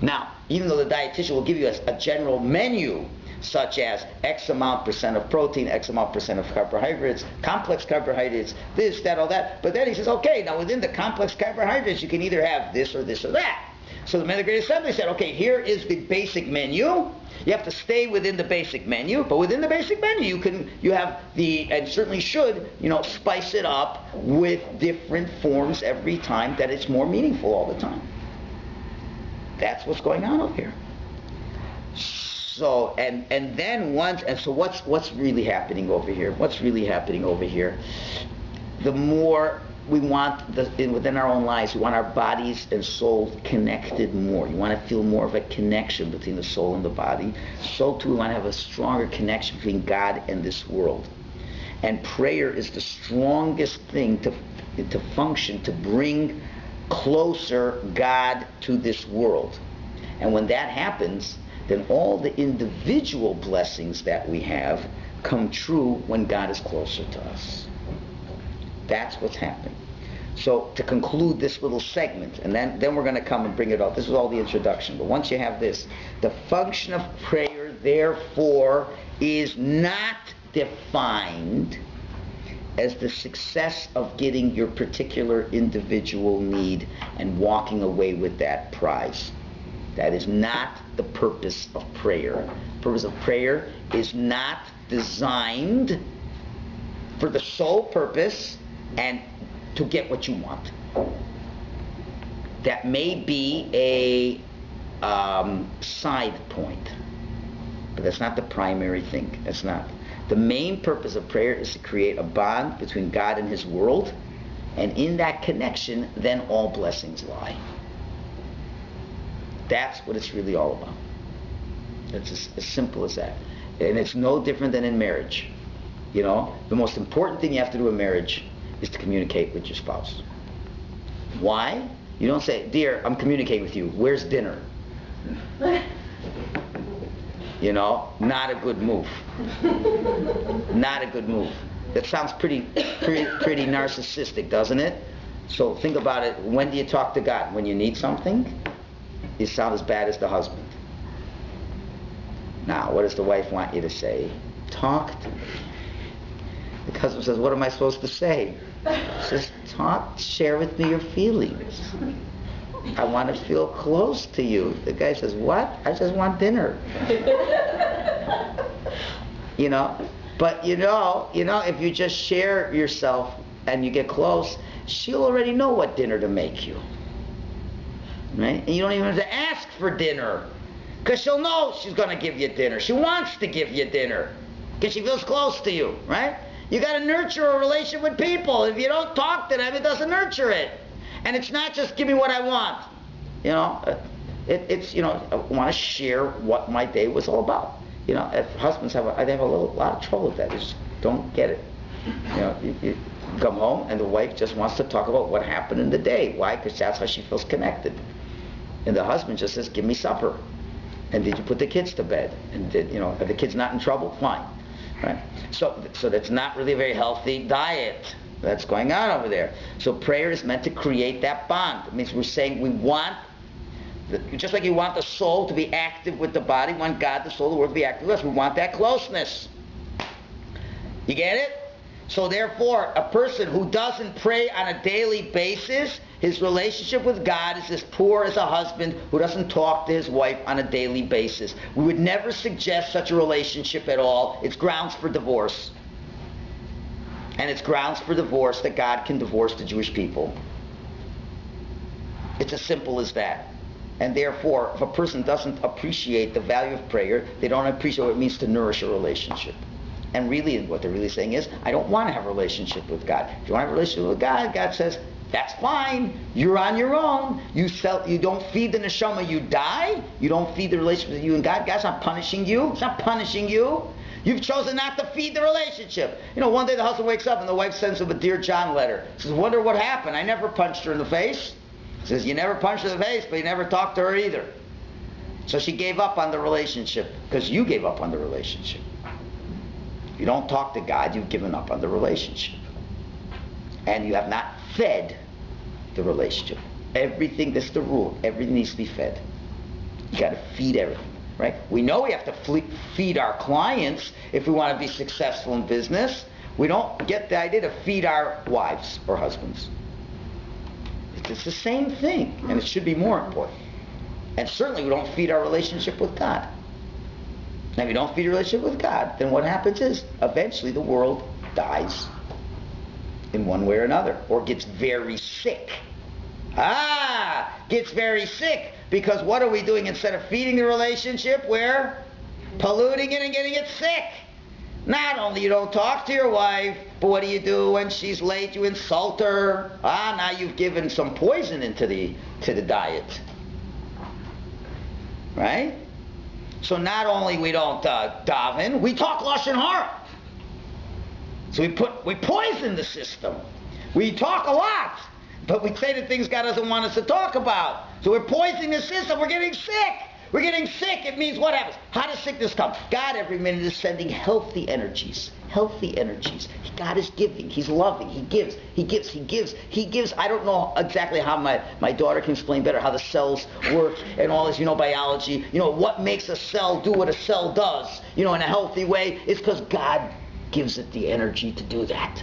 Now, even though the dietitian will give you a general menu, such as X amount percent of protein, X amount percent of carbohydrates, complex carbohydrates, this, that, all that, but then he says, okay, now within the complex carbohydrates you can either have this or this or that. So the men of the Great Assembly said, okay, here is the basic menu. You have to stay within the basic menu, but within the basic menu you have and certainly should, spice it up with different forms every time, that it's more meaningful all the time. That's what's going on up here. So and then once, and so what's really happening over here? What's really happening over here? The more we want within our own lives, we want our bodies and souls connected more. You want to feel more of a connection between the soul and the body. So too, we want to have a stronger connection between God and this world. And prayer is the strongest thing to function, to bring closer God to this world. And when that happens, then all the individual blessings that we have come true when God is closer to us. That's what's happening. So to conclude this little segment, and then we're going to come and bring it up. This was all the introduction. But once you have this, the function of prayer, therefore, is not defined as the success of getting your particular individual need and walking away with that prize. That is not the purpose of prayer. The purpose of prayer is not designed for the sole purpose and to get what you want. That may be a side point, but that's not the primary thing. That's not. The main purpose of prayer is to create a bond between God and His world, and in that connection, then all blessings lie. That's what it's really all about. It's as simple as that. And it's no different than in marriage. You know, the most important thing you have to do in marriage is to communicate with your spouse. Why? You don't say, dear, I'm communicating with you. Where's dinner? You know, not a good move. Not a good move. That sounds pretty narcissistic, doesn't it? So think about it. When do you talk to God? When you need something? You sound as bad as the husband. Now, what does the wife want you to say? Talk to me. The husband says, what am I supposed to say? He says, talk, share with me your feelings. I want to feel close to you. The guy says, what? I just want dinner. You know? But you know, if you just share yourself and you get close, she'll already know what dinner to make you. Right? And you don't even have to ask for dinner, because she'll know she's going to give you dinner. She wants to give you dinner because she feels close to you, right? You got to nurture a relationship with people. If you don't talk to them, it doesn't nurture it. And it's not just give me what I want. You know, it's you know, I want to share what my day was all about. You know, if husbands have a lot of trouble with that. They just don't get it. You know, you come home and the wife just wants to talk about what happened in the day. Why? Because that's how she feels connected. And the husband just says, give me supper. And did you put the kids to bed? And did, you know, are the kids not in trouble? Fine. Right? So that's not really a very healthy diet that's going on over there. So prayer is meant to create that bond. It means we're saying we want, just like you want the soul to be active with the body, we want God, the soul, the world to be active with us. We want that closeness. You get it? So therefore, a person who doesn't pray on a daily basis, his relationship with God is as poor as a husband who doesn't talk to his wife on a daily basis. We would never suggest such a relationship at all. It's grounds for divorce. And it's grounds for divorce that God can divorce the Jewish people. It's as simple as that. And therefore, if a person doesn't appreciate the value of prayer, they don't appreciate what it means to nourish a relationship. And really, what they're really saying is, I don't want to have a relationship with God. If you want to have a relationship with God, God says, that's fine. You're on your own. You don't feed the neshama, you die. You don't feed the relationship with you and God. God's not punishing you. It's not punishing you. You've chosen not to feed the relationship. You know, one day the husband wakes up and the wife sends him a Dear John letter. He says, wonder what happened. I never punched her in the face. He says, you never punched her in the face, but you never talked to her either. So she gave up on the relationship because you gave up on the relationship. If you don't talk to God, you've given up on the relationship. And you have not fed the relationship. Everything, that's the rule. Everything needs to be fed. You got to feed everything, right? We know we have to feed our clients if we want to be successful in business. We don't get the idea to feed our wives or husbands. It's the same thing, and it should be more important. And certainly we don't feed our relationship with God. Now, if you don't feed your relationship with God, then what happens is eventually the world dies in one way or another, or gets very sick. Gets very sick, because what are we doing? Instead of feeding the relationship, we're polluting it and getting it sick. Not only you don't talk to your wife, but what do you do when she's late? You insult her. Now you've given some poison into the diet. Right? So not only we don't daven, we talk lashon hara. So we poison the system. We talk a lot, but we say the things God doesn't want us to talk about. So we're poisoning the system. We're getting sick. We're getting sick. It means what happens? How does sickness come? God every minute is sending healthy energies. Healthy energies. God is giving. He's loving. He gives. He gives. He gives. He gives. I don't know exactly how my daughter can explain better how the cells work and all this, biology. What makes a cell do what a cell does, in a healthy way. It's because God gives it the energy to do that.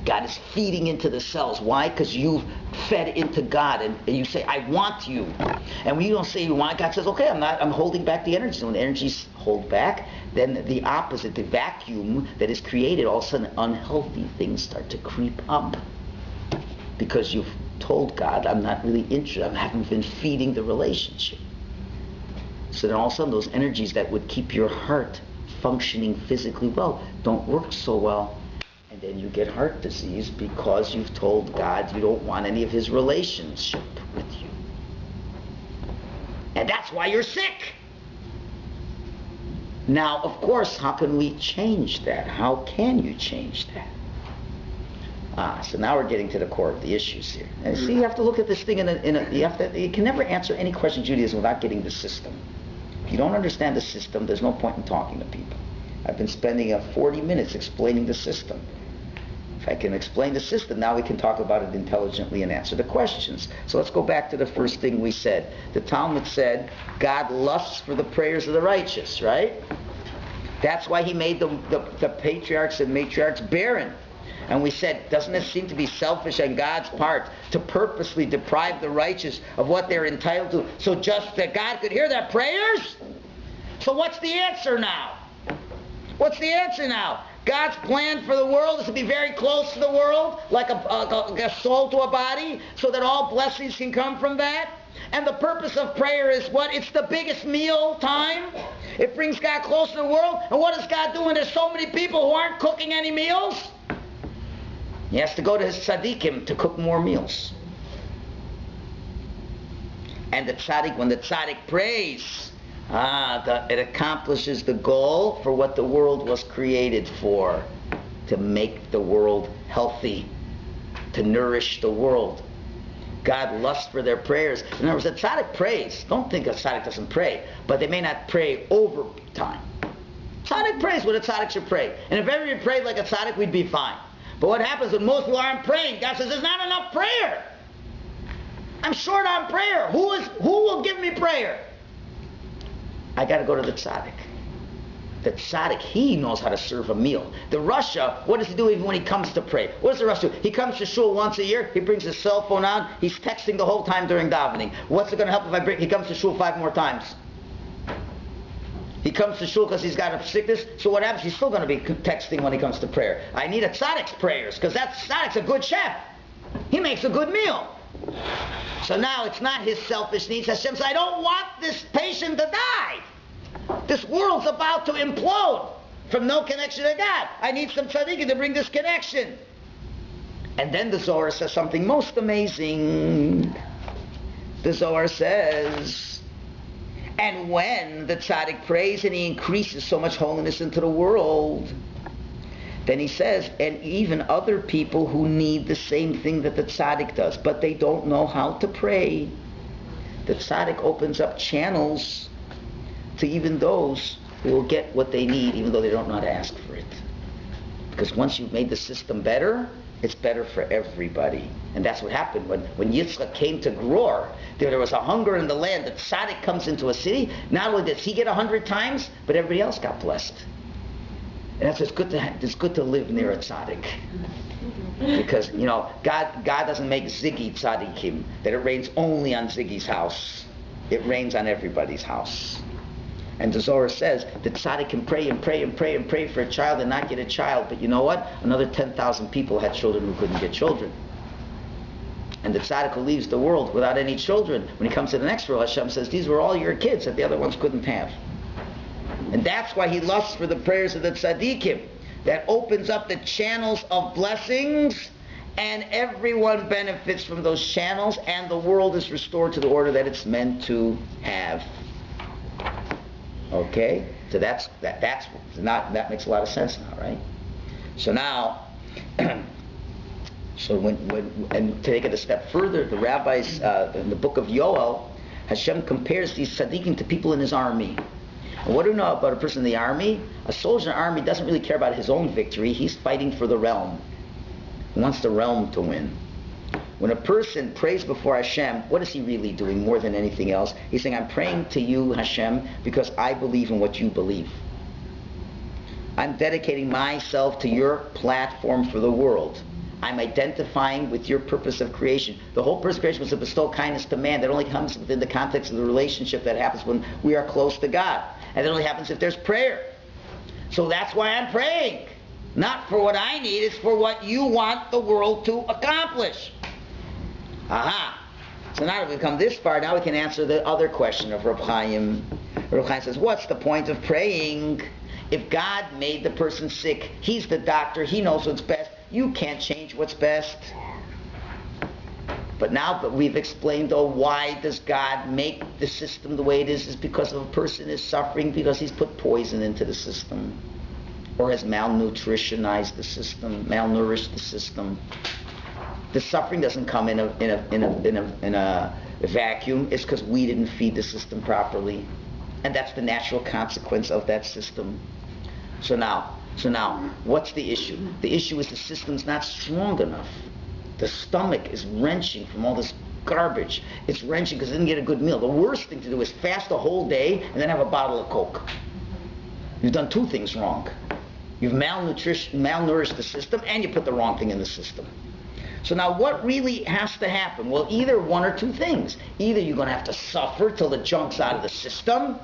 God is feeding into the cells. Why? Because you've fed into God, and you say, I want you. And when you don't say you want, God says, okay, I'm holding back the energy. So when the energies hold back, then the opposite, the vacuum that is created, all of a sudden unhealthy things start to creep up. Because you've told God, I'm not really interested, I haven't been feeding the relationship. So then all of a sudden those energies that would keep your heart functioning physically well don't work so well. And then you get heart disease because you've told God you don't want any of his relationship with you. And that's why you're sick. Now, of course, how can we change that? How can you change that? So now we're getting to the core of the issues here. And see, you have to look at this thing you can never answer any question in Judaism without getting the system. If you don't understand the system, there's no point in talking to people. I've been spending 40 minutes explaining the system. If I can explain the system, now we can talk about it intelligently and answer the questions. So let's go back to the first thing we said. The Talmud said, God lusts for the prayers of the righteous, right? That's why he made the patriarchs and matriarchs barren. And we said, doesn't it seem to be selfish on God's part to purposely deprive the righteous of what they're entitled to, so just that God could hear their prayers? So what's the answer now? What's the answer now? God's plan for the world is to be very close to the world, like a soul to a body, so that all blessings can come from that. And the purpose of prayer is what? It's the biggest meal time. It brings God close to the world. And what is God doing? There's so many people who aren't cooking any meals. He has to go to his tzaddikim to cook more meals. And when the tzaddik prays, it accomplishes the goal for what the world was created for, to make the world healthy, to nourish the world. God lusts for their prayers. In other words, the tzaddik prays. Don't think a tzaddik doesn't pray, but they may not pray over time. Tzaddik prays what a tzaddik should pray. And if everybody prayed like a tzaddik, we'd be fine. But what happens when most people aren't praying? God says, there's not enough prayer. I'm short on prayer. Who will give me prayer? I got to go to the tzaddik. The tzaddik, he knows how to serve a meal. The Rasha, what does he do even when he comes to pray? What does the Rasha do? He comes to Shul once a year. He brings his cell phone out. He's texting the whole time during davening. What's it going to help if he comes to Shul 5 more times? He comes to Shul because he's got a sickness. So what happens? He's still going to be texting when he comes to prayer. I need a tzaddik's prayers, because that tzaddik's a good chef. He makes a good meal. So now it's not his selfish needs. Hashem says, I don't want this patient to die. This world's about to implode from no connection to God. I need some tzaddikim to bring this connection. And then the Zohar says something most amazing. The Zohar says, and when the tzaddik prays and he increases so much holiness into the world, then he says, and even other people who need the same thing that the tzaddik does, but they don't know how to pray, the tzaddik opens up channels to even those who will get what they need, even though they don't know how to ask for it. Because once you've made the system better, it's better for everybody. And that's what happened when Yitzchak came to Gror. There was a hunger in the land. The tzaddik comes into a city. Not only does he get 100 times, but everybody else got blessed. And that's it's good to live near a tzaddik. Because, God doesn't make Ziggy tzaddikim, that it rains only on Ziggy's house. It rains on everybody's house. And the Zohar says the tzaddik can pray and pray and pray and pray for a child and not get a child. But you know what? Another 10,000 people had children who couldn't get children. And the tzaddik who leaves the world without any children, when he comes to the next world, Hashem says, these were all your kids that the other ones couldn't have. And that's why he lusts for the prayers of the tzaddikim. That opens up the channels of blessings, and everyone benefits from those channels, and the world is restored to the order that it's meant to have. Okay? So that makes a lot of sense now, right? So now, so and to take it a step further, the rabbis in the book of Yoel, Hashem compares these tzaddikim to people in his army. And what do you know about a person in the army? A soldier in the army doesn't really care about his own victory. He's fighting for the realm. He wants the realm to win. When a person prays before Hashem, what is he really doing more than anything else? He's saying, I'm praying to you, Hashem, because I believe in what you believe. I'm dedicating myself to your platform for the world. I'm identifying with your purpose of creation. The whole purpose of creation was to bestow kindness to man. That only comes within the context of the relationship that happens when we are close to God. And it only happens if there's prayer. So that's why I'm praying. Not for what I need, it's for what you want the world to accomplish. Aha. So now that we've come this far, now we can answer the other question of Reb Chaim. Reb Chaim says, what's the point of praying? If God made the person sick, he's the doctor, he knows what's best. You can't change what's best. But now that we've explained, though, why does God make the system the way it is because if a person is suffering because he's put poison into the system, or has malnutritionized the system, malnourished the system. The suffering doesn't come in a vacuum. It's because we didn't feed the system properly, and that's the natural consequence of that system. So now, what's the issue? The issue is the system's not strong enough. The stomach is wrenching from all this garbage. It's wrenching because it didn't get a good meal. The worst thing to do is fast a whole day and then have a bottle of Coke. You've done two things wrong. You've malnourished the system, and you put the wrong thing in the system. So now what really has to happen? Well, either one or two things. Either you're going to have to suffer till the junk's out of the system,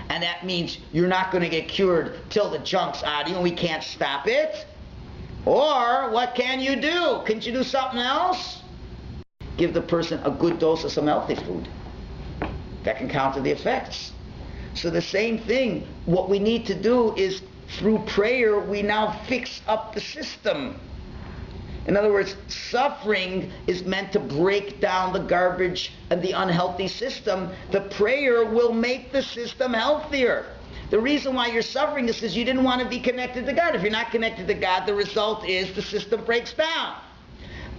and that means you're not going to get cured till the junk's out of you and we can't stop it. Or what can you do? Can't you do something else? Give the person a good dose of some healthy food. That can counter the effects. So the same thing, what we need to do is through prayer, we now fix up the system. In other words, suffering is meant to break down the garbage and the unhealthy system. The prayer will make the system healthier. The reason why you're suffering is because you didn't want to be connected to God. If you're not connected to God, the result is the system breaks down.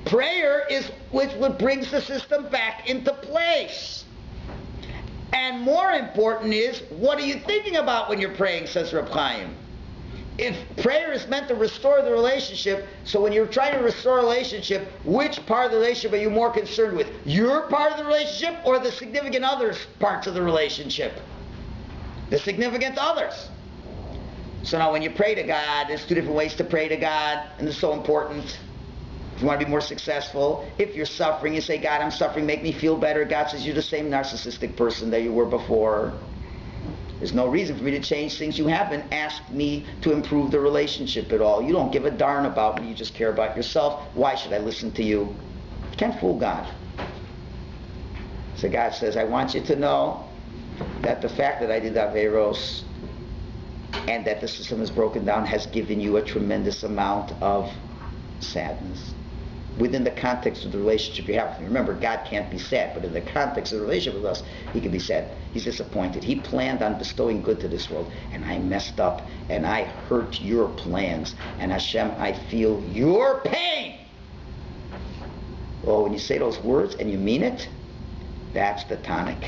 Prayer is what brings the system back into place. And more important is, what are you thinking about when you're praying, says Reb Chaim. If prayer is meant to restore the relationship, so when you're trying to restore a relationship, which part of the relationship are you more concerned with? Your part of the relationship or the significant other's parts of the relationship? The significant others. So now when you pray to God, there's two different ways to pray to God, and it's so important. If you want to be more successful, if you're suffering, you say, God, I'm suffering, make me feel better. God says, you're the same narcissistic person that you were before. There's no reason for me to change things. You haven't asked me to improve the relationship at all. You don't give a darn about me. You just care about yourself. Why should I listen to you? You can't fool God. So God says, I want you to know that the fact that I did Averos and that the system is broken down has given you a tremendous amount of sadness. Within the context of the relationship you have with me. Remember, God can't be sad, but in the context of the relationship with us, he can be sad. He's disappointed. He planned on bestowing good to this world, and I messed up, and I hurt your plans. And Hashem, I feel your pain. Oh, when you say those words and you mean it, that's the tonic.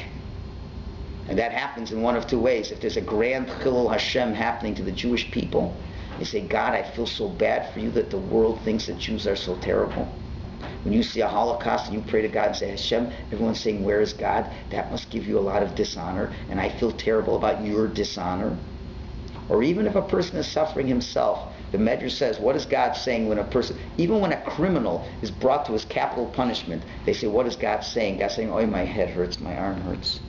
And that happens in one of two ways. If there's a grand Chilul Hashem happening to the Jewish people, you say, God, I feel so bad for you that the world thinks that Jews are so terrible. When you see a Holocaust and you pray to God and say, Hashem, everyone's saying, where is God? That must give you a lot of dishonor, and I feel terrible about your dishonor. Or even if a person is suffering himself, the Medrash says, what is God saying when a person, even when a criminal is brought to his capital punishment, they say, what is God saying? God's saying, oh, my head hurts, my arm hurts.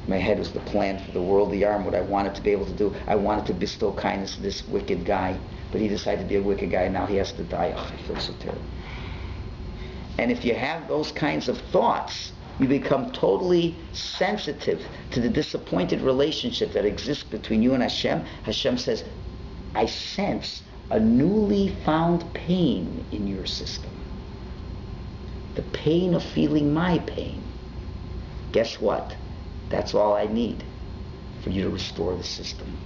My head was the plan for the world, the arm, what I wanted to be able to do. I wanted to bestow kindness to this wicked guy, but he decided to be a wicked guy, and now he has to die. Oh, I feel so terrible. And if you have those kinds of thoughts, you become totally sensitive to the disappointed relationship that exists between you and Hashem. Hashem says, I sense a newly found pain in your system. The pain of feeling my pain. Guess what? That's all I need for you to restore the system.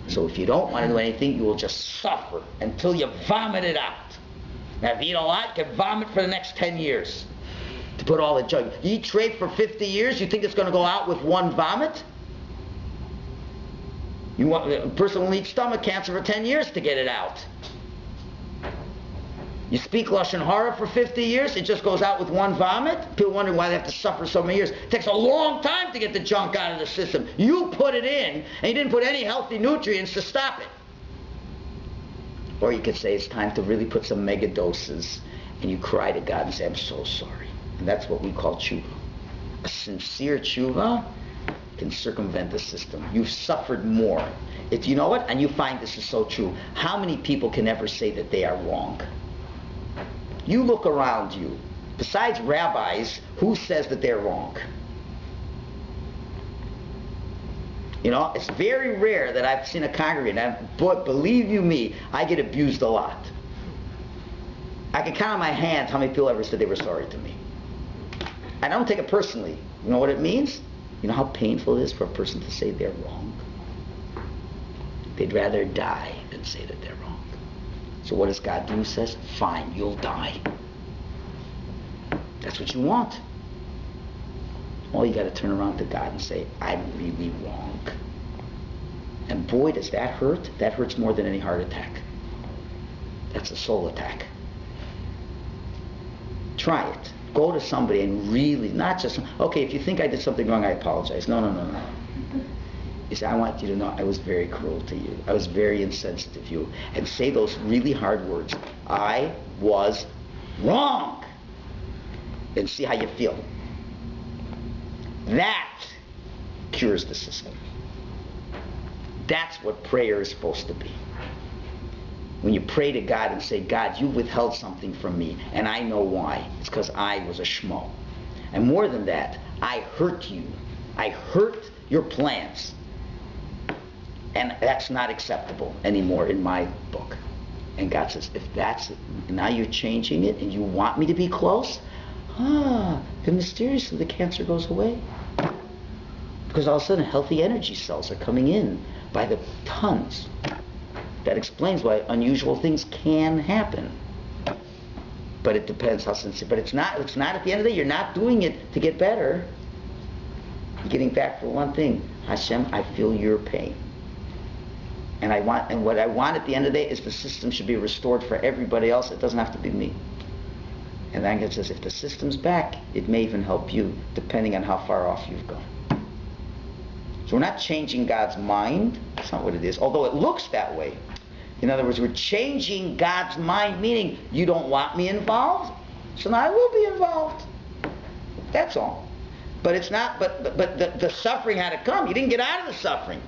So if you don't want to do anything, you will just suffer until you vomit it out. Now if you eat a lot, you can vomit for the next 10 years. To put all the junk. You eat straight for 50 years, you think it's going to go out with one vomit? A person will eat stomach cancer for 10 years to get it out. You speak Lashon Hara for 50 years, it just goes out with one vomit? People wonder why they have to suffer so many years. It takes a long time to get the junk out of the system. You put it in, and you didn't put any healthy nutrients to stop it. Or you could say it's time to really put some mega doses, and you cry to God and say, I'm so sorry. And that's what we call tshuva. A sincere tshuva can circumvent the system. You've suffered more. If you know what, and you find this is so true, how many people can ever say that they are wrong? You look around you. Besides rabbis, who says that they're wrong? You know, it's very rare that I've seen a congregant, but believe you me, I get abused a lot. I can count on my hands how many people ever said they were sorry to me. I don't take it personally. You know what it means? You know how painful it is for a person to say they're wrong? They'd rather die than say that they're wrong. So what does God do? He says, fine, you'll die. That's what you want. Well, you got to turn around to God and say, I'm really wrong. And boy, does that hurt. That hurts more than any heart attack. That's a soul attack. Try it. Go to somebody and really, not just, okay, if you think I did something wrong, I apologize. No. You say, I want you to know I was very cruel to you. I was very insensitive to you. And say those really hard words. I was wrong. And see how you feel. That cures the system. That's what prayer is supposed to be. When you pray to God and say, God, you withheld something from me, and I know why. It's because I was a schmo. And more than that, I hurt you. I hurt your plans. And that's not acceptable anymore in my book. And God says, if that's it, now you're changing it, and you want me to be close, then mysteriously the cancer goes away. Because all of a sudden healthy energy cells are coming in by the tons. That explains why unusual things can happen. But it depends how sincere. But it's not at the end of the day, you're not doing it to get better. You're getting back for one thing. Hashem, I feel your pain. And what I want at the end of the day is the system should be restored for everybody else. It doesn't have to be me. And then it says, if the system's back, it may even help you, depending on how far off you've gone. So we're not changing God's mind. That's not what it is. Although it looks that way. In other words, we're changing God's mind, meaning you don't want me involved, so now I will be involved. That's all. But it's not. But the suffering had to come. You didn't get out of the suffering.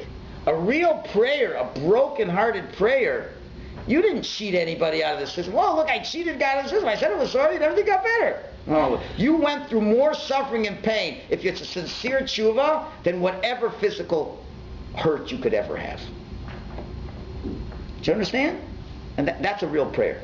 A real prayer, a broken-hearted prayer. You didn't cheat anybody out of the system. Well, look, I cheated God out of the system. I said it was sorry, and everything got better. No, you went through more suffering and pain if it's a sincere tshuva than whatever physical hurt you could ever have. Do you understand? And that's a real prayer.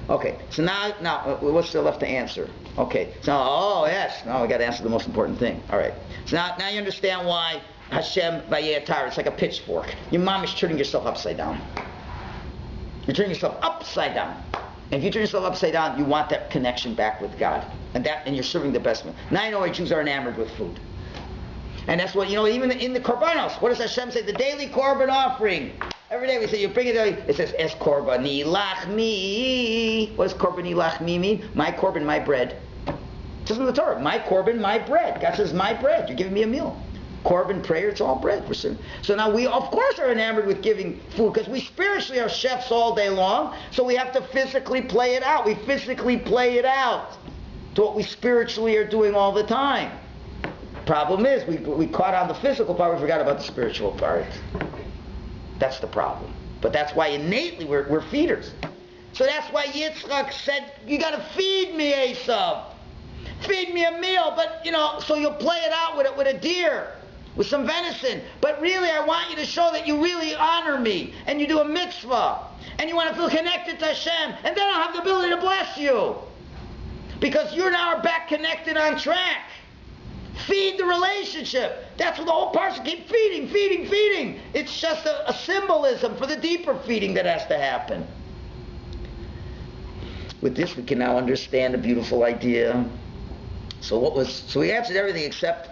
Okay, so now, what's still left to answer? Okay, so, yes, now we got to answer the most important thing. All right, so now you understand why Hashem Vayetar, it's like a pitchfork. Your mom is turning yourself upside down. You're turning yourself upside down. And if you turn yourself upside down, you want that connection back with God. And you're serving the best one. Now you know why Jews are enamored with food. And that's what, even in the korbanos, what does Hashem say? The daily korban offering. Every day we say, you bring it, it says, Es korbani lachmi. What does korbani lachmi mean? My korban, my bread. It says in the Torah, my korban, my bread. God says, my bread. You're giving me a meal. Korban, prayer, it's all bread. So now we, of course, are enamored with giving food because we spiritually are chefs all day long, so we have to physically play it out. We physically play it out to what we spiritually are doing all the time. Problem is, we caught on the physical part, we forgot about the spiritual part. That's the problem. But that's why innately we're feeders. So that's why Yitzchak said, you got to feed me, Esav. Feed me a meal, but, so you'll play it out with a deer, with some venison. But really, I want you to show that you really honor me, and you do a mitzvah, and you want to feel connected to Hashem, and then I'll have the ability to bless you. Because you're now back connected on track. Feed the relationship. That's what the whole parsha keep feeding, feeding, feeding. It's just a symbolism for the deeper feeding that has to happen. With this, we can now understand a beautiful idea. So we answered everything except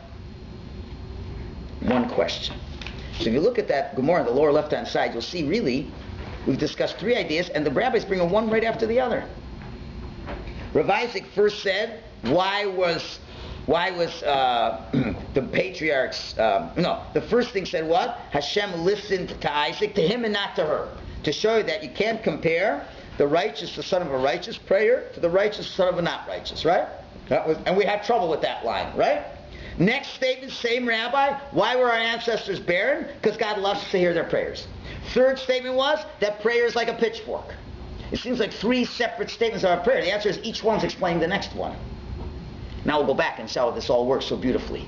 one question. So if you look at that Gemara on the lower left-hand side, you'll see really we've discussed three ideas, and the rabbis bring one right after the other. Rav Isaac first said, why was the patriarchs, the first thing said what? Hashem listened to Isaac, to him and not to her. To show you that you can't compare the righteous, the son of a righteous prayer, to the righteous son of a not righteous, right? And we had trouble with that line, right? Next statement, same rabbi, why were our ancestors barren? Because God loves to hear their prayers. Third statement was that prayer is like a pitchfork. It seems like three separate statements of our prayer. The answer is each one's explaining the next one. Now we'll go back and see how this all works so beautifully.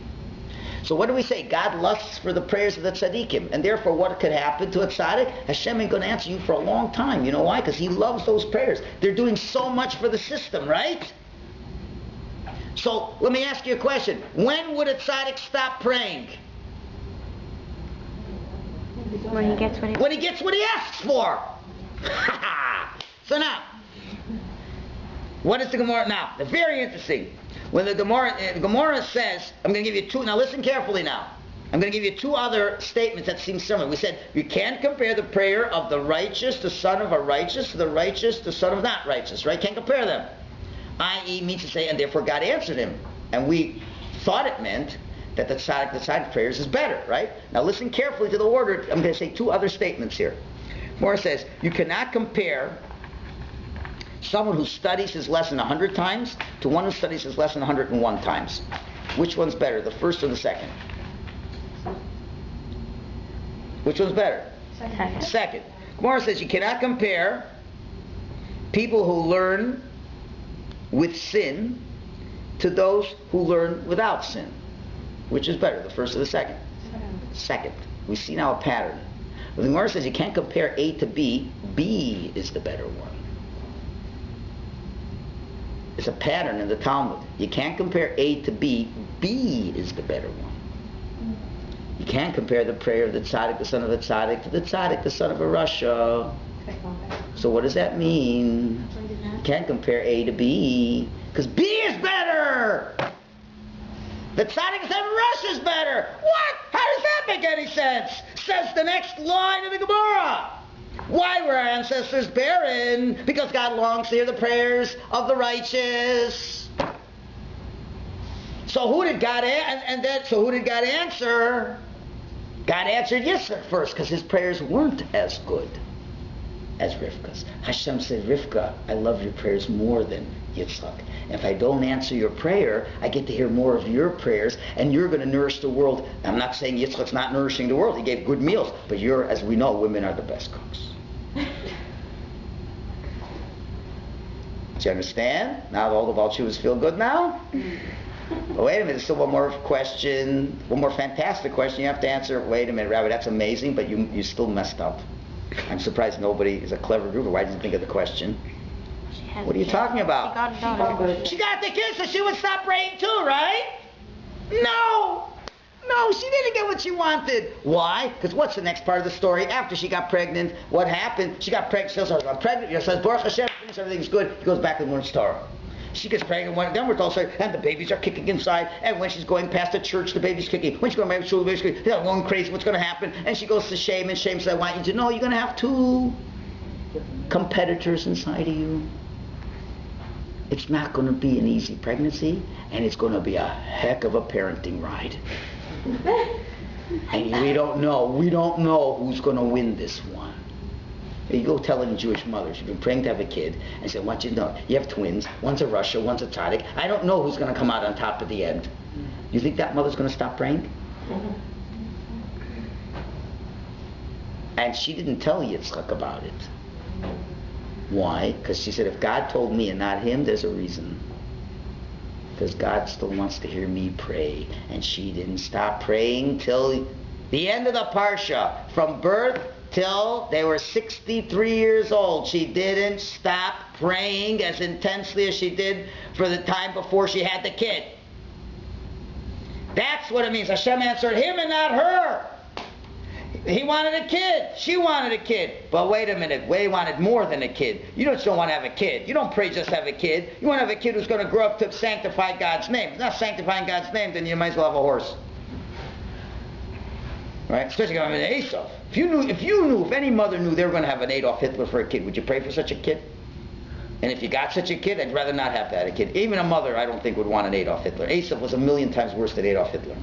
So what do we say? God lusts for the prayers of the tzaddikim. And therefore what could happen to a tzaddik? Hashem ain't going to answer you for a long time. You know why? Because he loves those prayers. They're doing so much for the system, right? So let me ask you a question. When would a tzaddik stop praying? When he gets what he asks for. So now, what is the Gemara now? It's very interesting. When the Gemara says, I'm going to give you two, now listen carefully now. I'm going to give you two other statements that seem similar. We said, you can't compare the prayer of the righteous, the son of a righteous, to the righteous, the son of not righteous, right? Can't compare them. I.e. means to say, and therefore God answered him. And we thought it meant that the tzaddik prayers is better, right? Now listen carefully to the order. I'm going to say two other statements here. Gemara says, you cannot compare someone who studies his lesson 100 times to one who studies his lesson 101 times. Which one's better, the first or the second? Which one's better? Second. Gemara says you cannot compare people who learn with sin to those who learn without sin. Which is better, the first or the second? Second. We see now a pattern. Well, the Gemara says you can't compare A to B. B is the better one. It's a pattern in the Talmud. You can't compare A to B. B is the better one. You can't compare the prayer of the tzaddik, the son of a tzaddik, to the tzaddik, the son of a rasha. So what does that mean? You can't compare A to B, because B is better. The tzaddik, the son of a rasha is better. What? How does that make any sense? Says the next line of the Gemara. Why were our ancestors barren? Because God longs to hear the prayers of the righteous. So who did God who did God answer? God answered Yitzchak first, because his prayers weren't as good as Rivka's. Hashem said, Rivka, I love your prayers more than Yitzchak. If I don't answer your prayer, I get to hear more of your prayers, and you're going to nourish the world. I'm not saying Yitzchak's not nourishing the world. He gave good meals, but as we know, women are the best cooks. Do you understand? Now all the Balchuvas feel good now? Well, wait a minute, there's still one more question, one more fantastic question you have to answer. Wait a minute, Rabbi, that's amazing, but you still messed up. I'm surprised nobody is a clever group. Why didn't you think of the question? What are you talking about? She got the kids so she would stop praying too, right? No, she didn't get what she wanted. Why? Because what's the next part of the story? After she got pregnant, what happened? She got pregnant. She says, I'm pregnant. She says, Baruch Hashem, everything's good. He goes back and learns Torah. She gets pregnant, then we're told, and the babies are kicking inside, and when she's going past the church, the baby's kicking. When she's going back to Shul, the baby's kicking. They're going crazy, what's going to happen? And she goes to Shame, and Shame says, I want you to know you're going to have two competitors inside of you. It's not going to be an easy pregnancy, and it's going to be a heck of a parenting ride. And we don't know who's going to win this one. You go telling Jewish mothers, you've been praying to have a kid, and say, I want you to know, you have twins, one's a rasha, one's a tzaddik. I don't know who's going to come out on top at the end. You think that mother's going to stop praying? And she didn't tell Yitzchak about it. Why? Because she said, if God told me and not him, there's a reason. Because God still wants to hear me pray. And she didn't stop praying till the end of the Parsha. From birth till they were 63 years old. She didn't stop praying as intensely as she did for the time before she had the kid. That's what it means. Hashem answered him and not her. He wanted a kid. She wanted a kid. But wait a minute. They wanted more than a kid. You don't want to have a kid. You don't pray just to have a kid. You want to have a kid who's going to grow up to sanctify God's name. If it's not sanctifying God's name, then you might as well have a horse. Right? Especially if I'm an Esau. If any mother knew they were going to have an Adolf Hitler for a kid, would you pray for such a kid? And if you got such a kid, I'd rather not have that a kid. Even a mother, I don't think, would want an Adolf Hitler. Esau was 1,000,000 times worse than Adolf Hitler.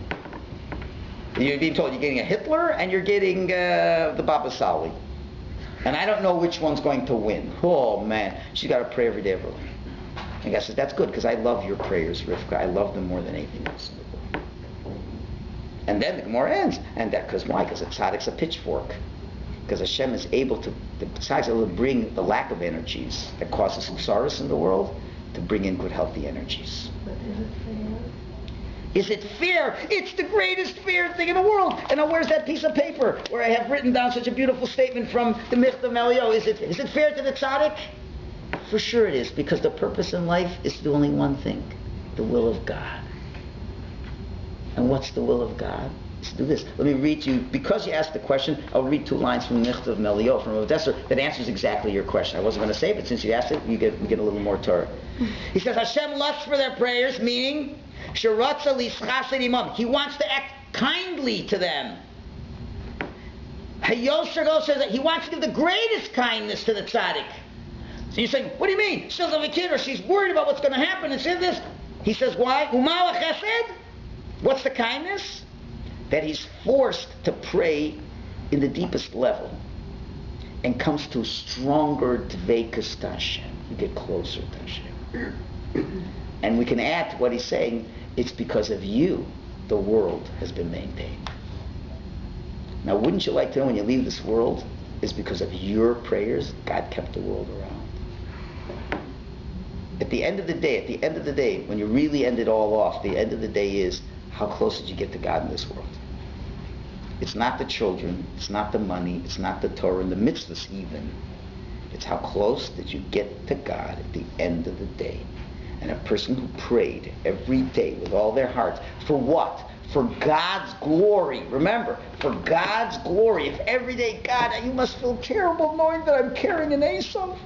You're being told you're getting a Hitler and you're getting the Baba Sali. And I don't know which one's going to win. Oh, man. She's got to pray every day of her life. And God says, that's good, because I love your prayers, Rivka. I love them more than anything else in the world. And then the Gemara ends. And that, because why? Because a tzaddik's a pitchfork. Because Hashem is able to, the tzaddik's able to bring the lack of energies that causes samsaras in the world to bring in good, healthy energies. But is it fair? Is it fair? It's the greatest fair thing in the world. And now where's that piece of paper where I have written down such a beautiful statement from the myth of Melio? Is it fair to the tzaddik? For sure it is, because the purpose in life is to do only one thing, the will of God. And what's the will of God? It's to do this. Let me read you, because you asked the question, I'll read 2 lines from the myth of Melio, from Odessa, that answers exactly your question. I wasn't going to say it, but since you asked it, we get a little more Torah. He says, Hashem lusts for their prayers, meaning, he wants to act kindly to them. Yossi says that he wants to give the greatest kindness to the tzaddik. So you're saying, what do you mean? She doesn't have a kid, or she's worried about what's going to happen and say this. He says, why? What's the kindness? That he's forced to pray in the deepest level and comes to stronger dveikus to Hashem. You get closer to Hashem. And we can add to what he's saying, it's because of you the world has been maintained. Now, wouldn't you like to know when you leave this world, it's because of your prayers God kept the world around. At the end of the day, when you really end it all off, the end of the day is, how close did you get to God in this world? It's not the children, it's not the money, it's not the Torah and the mitzvahs even. It's how close did you get to God at the end of the day. And a person who prayed every day with all their hearts, for what? For God's glory. Remember, for God's glory. If every day, God, you must feel terrible knowing that I'm carrying an Esau.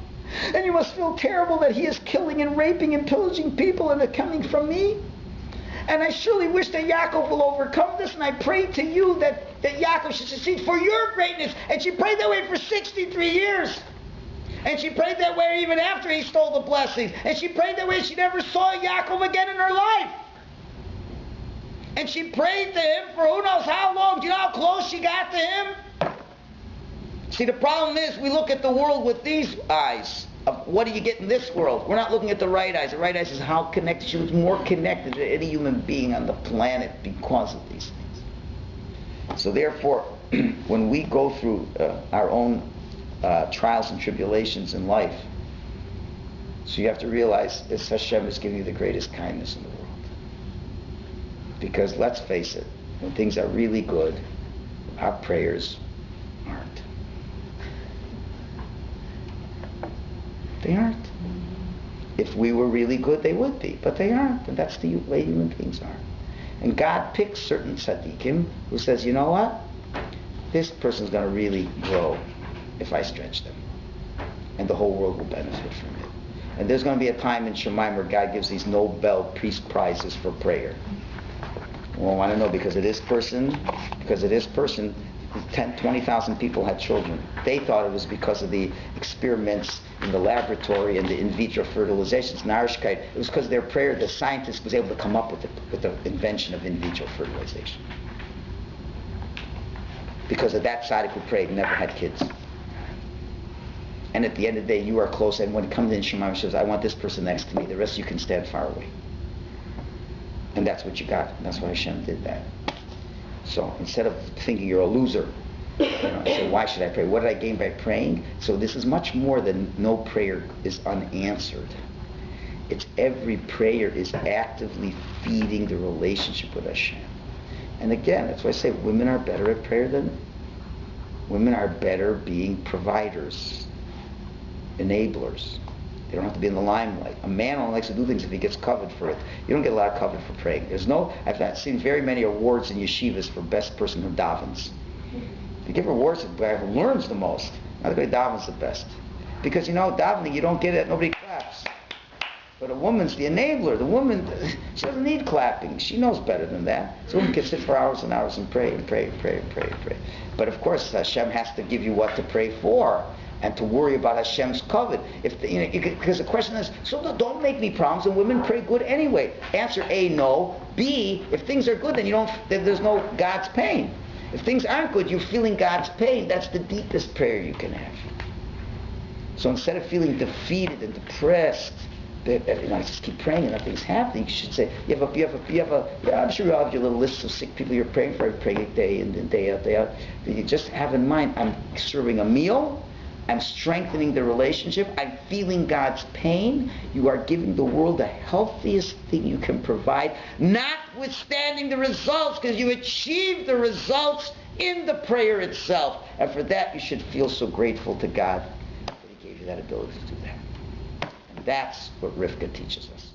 And you must feel terrible that he is killing and raping and pillaging people and they're coming from me. And I surely wish that Yaakov will overcome this, and I pray to you that Yaakov should succeed for your greatness. And she prayed that way for 63 years. And she prayed that way even after he stole the blessings. And she prayed that way she never saw Yaakov again in her life. And she prayed to him for who knows how long. Do you know how close she got to him? See, the problem is we look at the world with these eyes. Of what do you get in this world? We're not looking at the right eyes. The right eyes is how connected. She was more connected to any human being on the planet because of these things. So therefore, when we go through our own trials and tribulations in life, so you have to realize that Hashem is giving you the greatest kindness in the world. Because let's face it, when things are really good, our prayers aren't. They aren't. If we were really good, they would be, but they aren't, and that's the way human beings are. And God picks certain tzaddikim who says, you know what? This person's going to really grow if I stretch them. And the whole world will benefit from it. And there's going to be a time in Shemaim where God gives these Nobel Peace Prizes for prayer. Well, I want to know, because of this person, 20,000 people had children. They thought it was because of the experiments in the laboratory and the in vitro fertilizations, Narishkeit. It was because of their prayer the scientist was able to come up with the invention of in vitro fertilization. Because of that tzaddik who prayed, never had kids. And at the end of the day, you are close, and when it comes in Shema, she says, I want this person next to me, the rest of you can stand far away. And that's what you got. That's why Hashem did that. So instead of thinking you're a loser, So why should I pray? What did I gain by praying? So this is much more than no prayer is unanswered. It's every prayer is actively feeding the relationship with Hashem. And again, that's why I say women are better at prayer than women are better being providers, enablers. They don't have to be in the limelight. A man only likes to do things if he gets covered for it. You don't get a lot of covered for praying. I've not seen very many awards in yeshivas for best person who davens. You give awards to the guy who learns the most, not the guy who davens the best. Because davening, you don't get it, nobody claps. But a woman's the enabler. The woman, she doesn't need clapping. She knows better than that. So a woman can sit for hours and hours and pray and pray and pray and pray and pray. But of course, Hashem has to give you what to pray for and to worry about Hashem's covet. Because the question is, so don't make me problems, and women pray good anyway. Answer A, no. B, if things are good, then there's no God's pain. If things aren't good, you're feeling God's pain. That's the deepest prayer you can have. So instead of feeling defeated and depressed, I just keep praying and nothing's happening, you should say, I'm sure you all have your little lists of sick people you're praying for, praying day in and day out. You just have in mind, I'm serving a meal, I'm strengthening the relationship, I'm feeling God's pain. You are giving the world the healthiest thing you can provide, notwithstanding the results, because you achieved the results in the prayer itself. And for that you should feel so grateful to God that He gave you that ability to do that. And that's what Rivka teaches us.